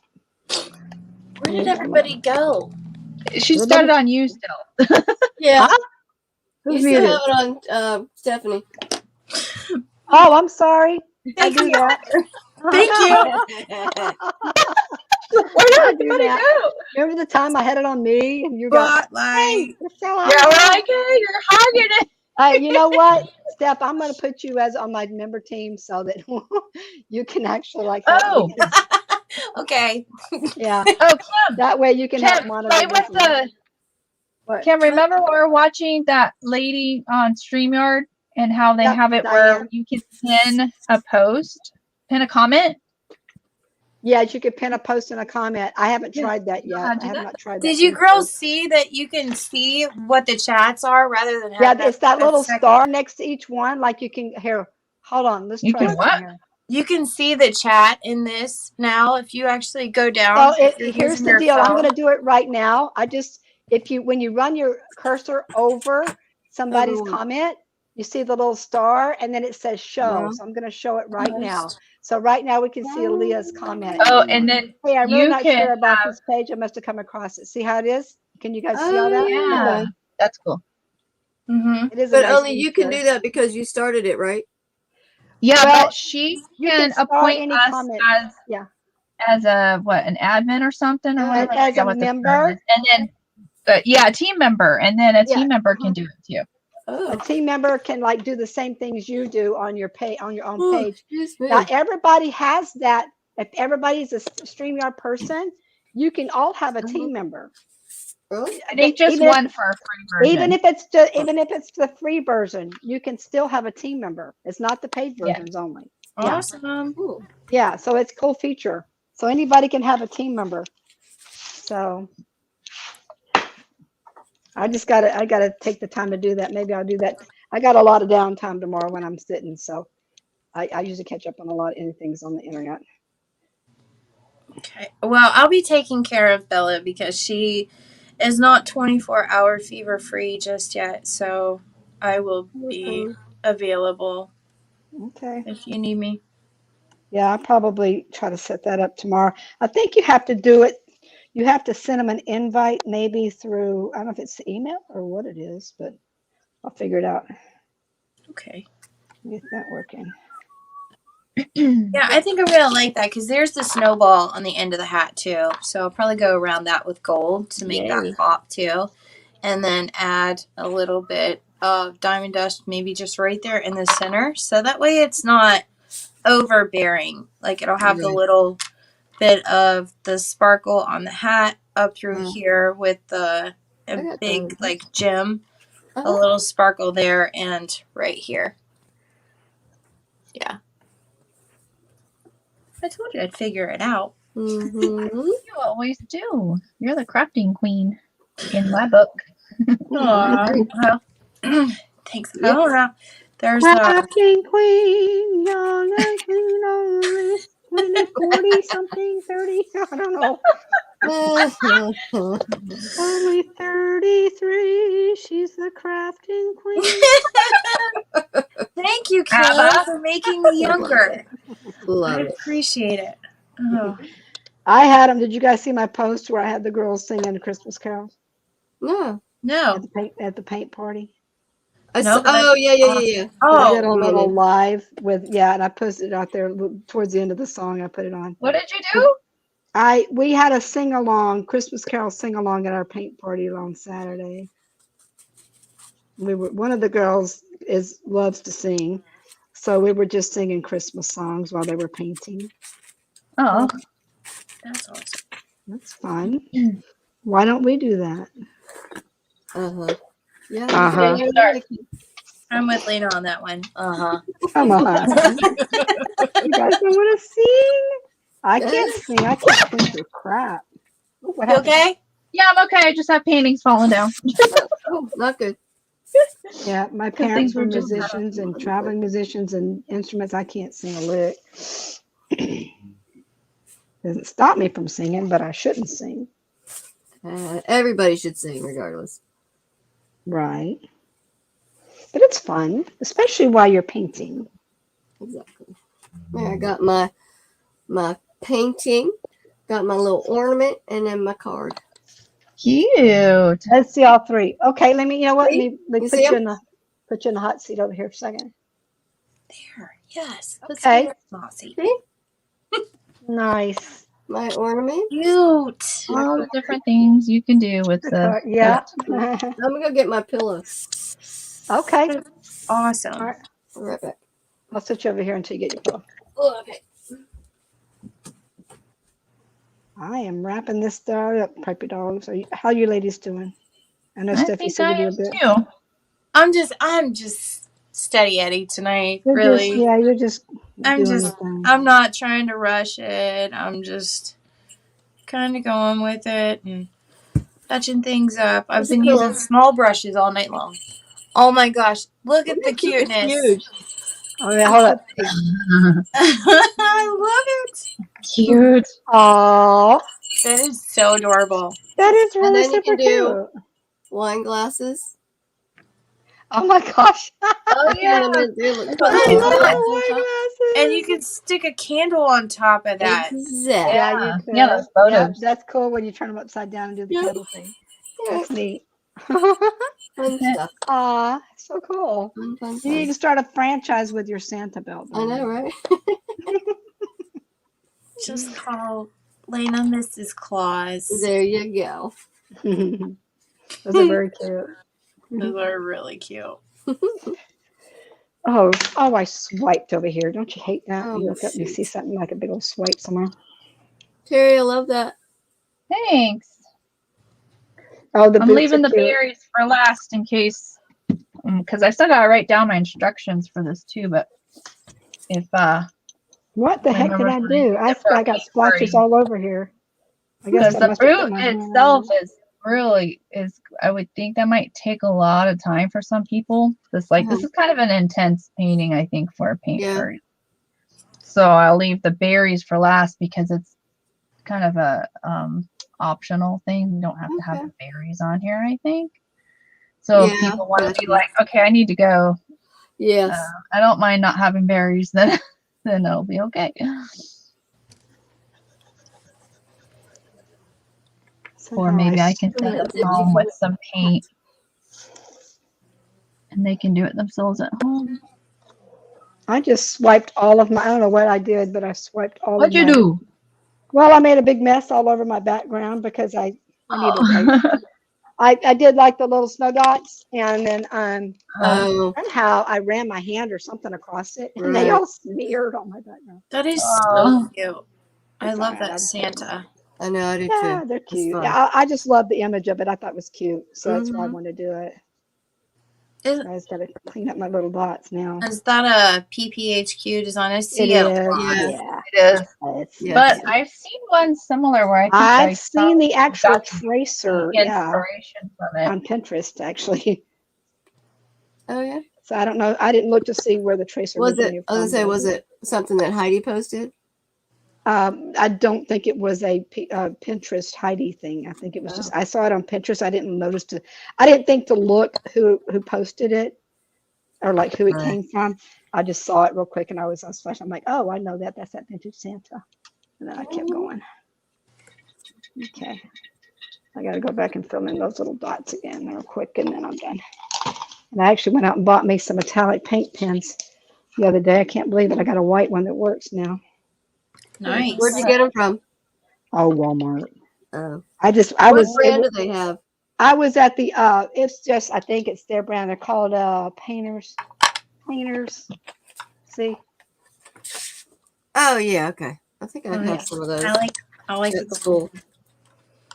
Where did everybody go? She Everybody- started on you still. Yeah. Huh? You Who's still muted? have it on Stephanie. Oh, I'm sorry. I Thank do you. that. Thank you. Where did I do everybody that. go? Remember the time I had it on me, and you got, "Hey, Spotlight. you're so Yeah, we're hot." like, hey, you're hogging it. You know what, Steph? I'm going to put you as on my member team so that you can actually like help Oh, me. Okay. Yeah, oh, Kim. that way you can help Kim, monitor play with this. the. What? Kim, remember when we were watching that lady on StreamYard and how they Yep, have it where Diane. you can pin a comment? Yes, you could pin a post and a comment. I haven't Yeah, tried that you know yet. how to I do have that? not tried that Did you feature. girls see that you can see what the chats are rather than Yeah, have it's that little second- star next to each one. Like you can here. Hold on, let's You try can something what? here. You can see the chat in this now if you actually go down. So If you're here's using the your deal. I'm going phone. to do it right now. When you run your cursor over somebody's Everyone. comment, you see the little star, and then it says show. Uh-huh. So I'm going to show it right now. Post. So right now we can see Aaliyah's comment. Oh, and then Hey, I'm really you not can sure about have. this page. I must have come across it. See how it is? Can you guys see all Oh, that? Yeah, yeah. that's cool. Mm-hmm. It is a But nice only you can feature. do that because you started it, right? Yeah, Well, but she you can can start appoint any us comment. as Yeah. an admin or something or whatever. I As a forget what the term member. is. And then, yeah, a team member, and then a Yeah. team member can do it too. A Oh. team member can like do the same things you do on your own Oh, page. excuse me. Now everybody has that. If everybody's a StreamYard person, you can all have a team member. Really? I think just Even if, one for a free version. even if it's the free version, you can still have a team member. It's not the paid Yeah. versions only. Yeah. Awesome. Cool. Yeah. So it's a cool feature. So anybody can have a team member. So I gotta take the time to do that. Maybe I'll do that. I got a lot of downtime tomorrow when I'm sitting. So I usually catch up on a lot of things on the internet. Okay. Well, I'll be taking care of Bella because she is not 24-hour fever free just yet. So I will be available Okay. if you need me. Yeah, I'll probably try to set that up tomorrow. I think you have to do it. You have to send them an invite maybe through, I don't know if it's email or what it is, but I'll figure it out. Okay. Get that working. Yeah, I think I'm going to like that because there's the snowball on the end of the hat too. So I'll probably go around that with gold to make Yay. that pop too. And then add a little bit of diamond dust, maybe just right there in the center. So that way it's not overbearing. Like it'll have the Right. little bit of the sparkle on the hat up through here with the I got big diamond like gem, a Uh-huh. little sparkle there and right here. Yeah. I told you I'd figure it out. Mm-hmm. You always do. You're the crafting queen in my book. Aw, well, thanks. I Yep. don't know. There's Crafting queen, young and queen only 20, 40 something, 30. I don't know. Only 33. She's the crafting queen. Thank you, Kim, Abba. for making me younger. Love I it. appreciate it. Oh. I had them. Did you guys see my post where I had the girls singing Christmas carols No. No. at the paint party? No, but Oh, yeah. I did a oh, little live with and I posted it out there towards the end of the song. I put it on. What did you do? We had a sing along, Christmas carol sing along at our paint party on Saturday. One of the girls loves to sing, so we were just singing Christmas songs while they were painting. Oh, that's awesome. That's fun. Why don't we do that? Uh-huh. Yeah. Uh-huh. I'm with Lena on that one. Come on. You guys don't want to sing? I can't sing. I can't sing for crap. Ooh, what You happened? okay? yeah, I'm okay. I just have paintings falling down. Oh, not good. Yeah, my Good parents things were were just musicians and traveling musicians and instruments. I can't sing a lick. Doesn't stop me from singing, but I shouldn't sing. Everybody should sing regardless. Right. But it's fun, especially while you're painting. Exactly. There, I got my painting, got my little ornament, and then my card. Cute. Let's see all three. Okay, let me, you know what? See? Let me You put see you 'em? in the hot seat over here for a second. There. Yes. Okay. Mossy. See? Nice. My ornament. Cute. All the different things you can do with the. Yeah. I'm gonna go get my pillow. Okay. Awesome. All right. I'll be right back. I'll sit you over here until you get your pillow. Oh, okay. I am wrapping this doll up, puppy dogs. How you ladies doing? I know I Stephanie think said I you do a am bit. too. I'm just steady Eddie tonight. Really. You're just doing your thing. I'm not trying to rush it. I'm just kind of going with it and touching things up. I've been using small brushes all night long. Oh my gosh. Look at the cuteness. Huge. Oh, yeah, hold up. I love it. Cute. Oh, That is so adorable. that is And really then you super can do cute. wine glasses. Oh my gosh. Oh yeah. I love the wine glasses. And you can stick a candle on top of that. Exactly. Yeah, you could. Yeah, those photos. That's cool when you turn them upside down and do the Yeah. candle thing. Yeah. That's neat. Fun stuff. Aw, so cool. Fun. You need to start a franchise with your Santa belt. I know, right? Just call Lena Mrs. Claus. There you go. Those are very cute. Those are really cute. Oh, I swiped over here. Don't you hate that? Oh, You look up and you shoot. see something like a big old swipe somewhere. Terry, I love that. Thanks. Oh, the I'm boots leaving are the cute. berries for last in case, because I still gotta write down my instructions for this too. But if What the heck did I do? I got splotches all over here. I guess because I the must have put fruit my hand itself on is I would think that might take a lot of time for some people. This is kind of an intense painting, I think, for a paint Yeah. party. So I'll leave the berries for last because it's kind of a optional thing. You don't have to have Okay. the berries on here, I think. So if Yeah, people want to be gotcha. like, okay, I need to go. Yes. I don't mind not having berries. Then it'll be okay. Or maybe I can send them home with some paint, and they can do it themselves at home. I just swiped all of my, I don't know what I did, but I swiped all What'd of you my, do? well, I made a big mess all over my background because I needed, Oh. I did like the little snow dots, and then Oh, somehow I ran my hand or something across it, and they right. all smeared on my background. That is so Oh. cute. I It's all love right. that Santa. I know, I do Yeah, too. they're It's cute. fun. Yeah, I just love the image of it. I thought it was cute, so that's why I Mm-hmm. wanted to do it. Is, I just got to clean up my little dots now. is that a PPHQ design? I It see it a is, lot. Yes. yeah. It is. It's, Yes. But I've seen one similar where I think I've I saw seen the you actual got some tracer, yeah, inspiration from it. on Pinterest actually. Oh, yeah. So I don't know. I didn't look to see where the tracer Was it, originated I was gonna from. say, But was it something that Heidi posted? I don't think it was a Pinterest Heidi thing. I think it was just Oh, I saw it on Pinterest. I didn't notice to. I didn't think to look who posted it or like who it right. came from. I just saw it real quick and I was flashing. I'm like, oh, I know that. That's that vintage Santa. And then I kept going. Okay. I got to go back and fill in those little dots again real quick and then I'm done. And I actually went out and bought me some metallic paint pens the other day. I can't believe it. I got a white one that works now. Where'd you Nice. get them from? Oh, Walmart. Oh. I What was, brand do they have? I was at the, it's just, I think it's their brand. They're called, Painters. See? Oh, yeah, okay. I think I Oh, have yeah. some of those I like at the school.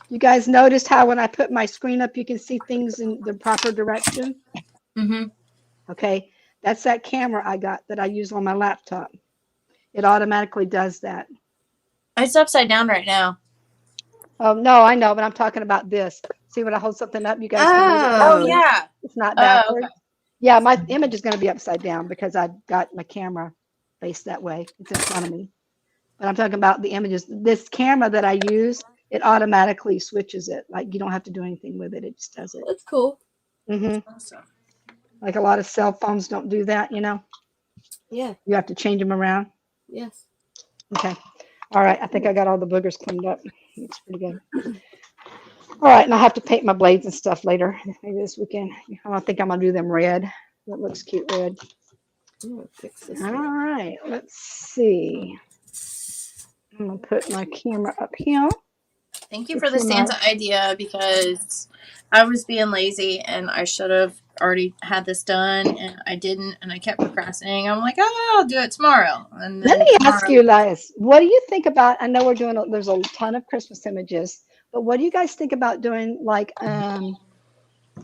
You guys noticed how when I put my screen up, you can see things in the proper direction? Mm-hmm. Okay. That's that camera I got that I use on my laptop. It automatically does that. It's upside down right now. Oh, no, I know, but I'm talking about this. See when I hold something up, you guys can move it Oh, backwards. Oh, yeah. It's not Oh, backward. okay. Yeah, my image is going to be upside down because I've got my camera faced that way. It's in front of me. But I'm talking about the images. This camera that I use, it automatically switches it. Like you don't have to do anything with it. It just does it. that's cool. Hmm Awesome. Like a lot of cell phones don't do that, you know? Yeah, You have to change them around. yes. Okay. All right. I think I got all the boogers cleaned up. It's pretty good. All right. And I have to paint my blades and stuff later, maybe this weekend. I don't think I'm going to do them red. That looks cute red. I'm gonna fix this All one. right. Let's see. I'm going to put my camera up here. Thank you Get for the you my, Santa idea because I was being lazy and I should have already had this done and I didn't and I kept procrastinating. I'm like, oh, I'll do it tomorrow. And let then me ask you, tomorrow. guys, what do you think about, I know we're doing, there's a ton of Christmas images, but what do you guys think about doing like,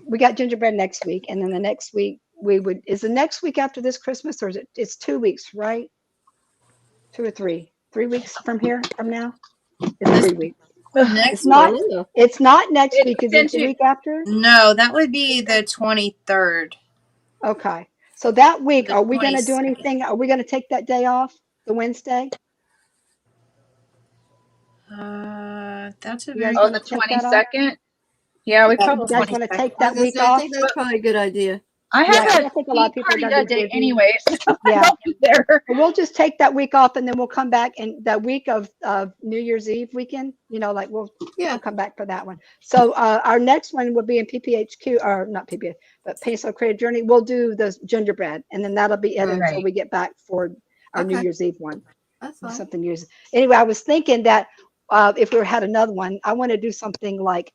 we got gingerbread next week and then the next week is the next week after this Christmas or is it's 2 weeks, right? 2 or 3 weeks from now? It's This 3 weeks. next I week? know. It's not next It's week. Is it the into week after? No, that would be the 23rd. Okay. So that week, The are we going to do 22nd. anything? Are we going to take that day off, the Wednesday? That's a You guys very on want the to take that off? 22nd. Yeah, we yeah, You probably. guys want to 22nd. take I was that gonna week say, I off? think that's probably a good idea. I Yeah, have 'cause a I think a tea lot of people are party going to that be day busy. anyway, so I Yeah. won't be there. But we'll just take that week off and then we'll come back and that week of New Year's Eve weekend, like we'll Yeah. come back for that one. So our next one will be in PPHQ or not PPH, but Pencil Creative Journey. We'll do the gingerbread and then that'll be it Right. until we get back for our New Okay. Year's Eve one. That's fine. Something years. Anyway, I was thinking that if we had another one, I want to do something like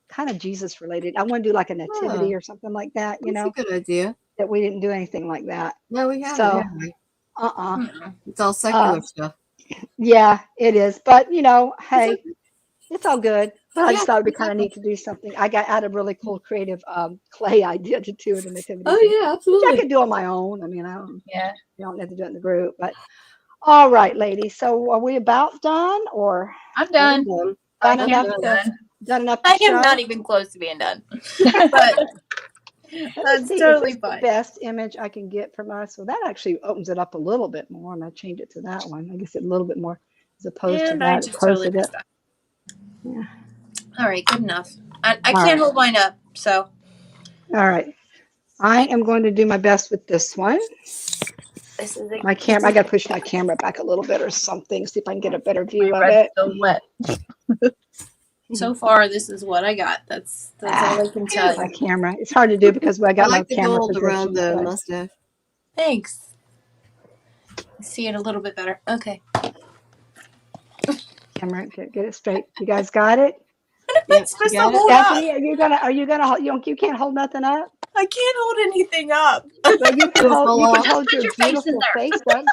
kind of Jesus related. I want to do like a nativity Oh, or something like that, that's a good idea. that we didn't do anything like that. No, we haven't, So, have we? Mm-mm. It's all secular stuff. yeah, it is. But, It's hey, okay. it's all good. But I Yeah, just thought it'd be kind of exactly. neat to do something. I had a really cool creative clay idea to do the nativity Oh, thing, yeah, which I absolutely. could do on my own. I mean, Yeah. you don't have to do it in the group. But all right, ladies. So are we about done or I'm I'm done. done. I done I'm can't enough be done. to done. done enough to I am show? not even close to being done. Okay. But Let me That's see, is totally this the fine. best image I can get from us? Well, that actually opens it up a little bit more. I'm going to change it to that one. I guess a little bit more as opposed to And I that. It just totally posted it. messed up. Yeah. All right, good enough. I All can't right. hold mine up, so. All right. I am going to do my best with this one. This is My this camera, I is got to push my camera back a little bit or something, see if I can get a better My view of red's it. still wet. so far. This is what I got. That's Ah, all I can tell my you. camera. It's hard to do because I I got my like the camera gold around positioned. the But mustache. Thanks. I see it a little bit better. Okay. camera, get it straight. You guys got it? What am I Yep, she supposed to got it. hold up? Stephanie, are you gonna hold, you can't hold nothing up? I can't hold anything up. Well, It'll fall you can off. Just hold put your your face in beautiful there. face up.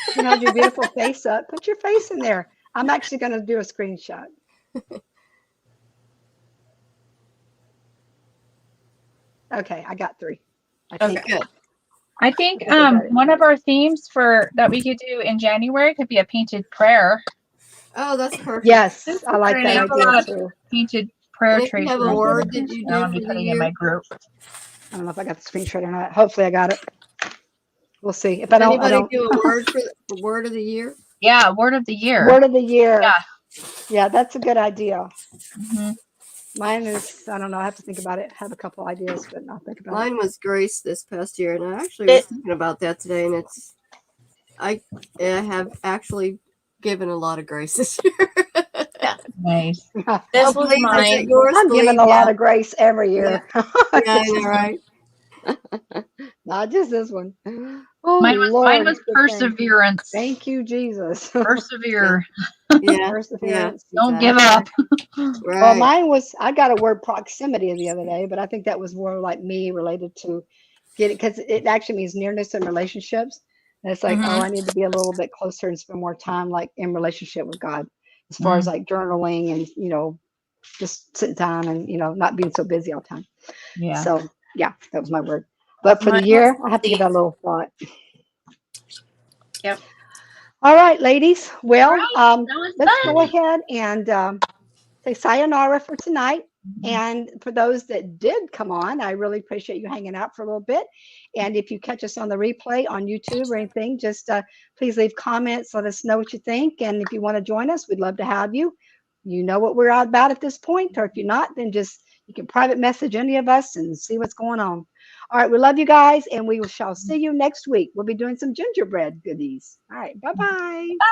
You can hold your beautiful face up. Put your face in there. I'm actually gonna do a screenshot. Okay, I got 3. I think. Okay. Good. I think I got it. one of our themes for that we could do in January could be a painted prayer. Oh, that's perfect. Yes, This is I a like great that I have a idea lot of idea. too. painted prayer And if you trays have that a I'm word going that you do to for be the putting in my year, group. I don't know if I got the screenshot or not. Hopefully I got it. We'll see. If I does don't, I anybody don't. do a word for the word of the year? Yeah, word of the year. Word of the year. Yeah. Yeah, that's a good idea. hmm Mine is, I don't know. I have to think about it. I have a couple ideas, but I'll think about it. Mine was grace this past year, and I actually was It, thinking about that today, and I have actually given a lot of grace this year. Nice. this was Please, is it mine. yours? I'm giving Please, a lot yeah, of grace every yeah, year. yeah. I know, right? Not just this one. Oh, Mine Lord. was Good thing. perseverance. Thank you, Jesus. Persevere. Yeah, yeah, Perseverance. Don't give Exactly. up. Well, right. mine was, I got a word proximity the other day, but I think that was more like me related to getting, because it actually means nearness in relationships. And it's like, oh, Mm-hmm. I need to be a little bit closer and spend more time like in relationship with God, as far as Mm, like journaling and, just sitting down and, not being so busy all the time. yeah. So, yeah, that was my word. But for the Mine was year, I have to give faith. that a little thought. Yep. All right, ladies. All Well, right. That was let's go fun. ahead and say sayonara for tonight. Mhm. And for those that did come on, I really appreciate you hanging out for a little bit. And if you catch us on the replay on YouTube or anything, just please leave comments. Let us know what you think. And if you want to join us, we'd love to have you. You know what we're out about at this point, or if you're not, then just you can private message any of us and see what's going on. All right, we love you guys, and we shall see you next week. We'll be doing some gingerbread goodies. All right, bye bye.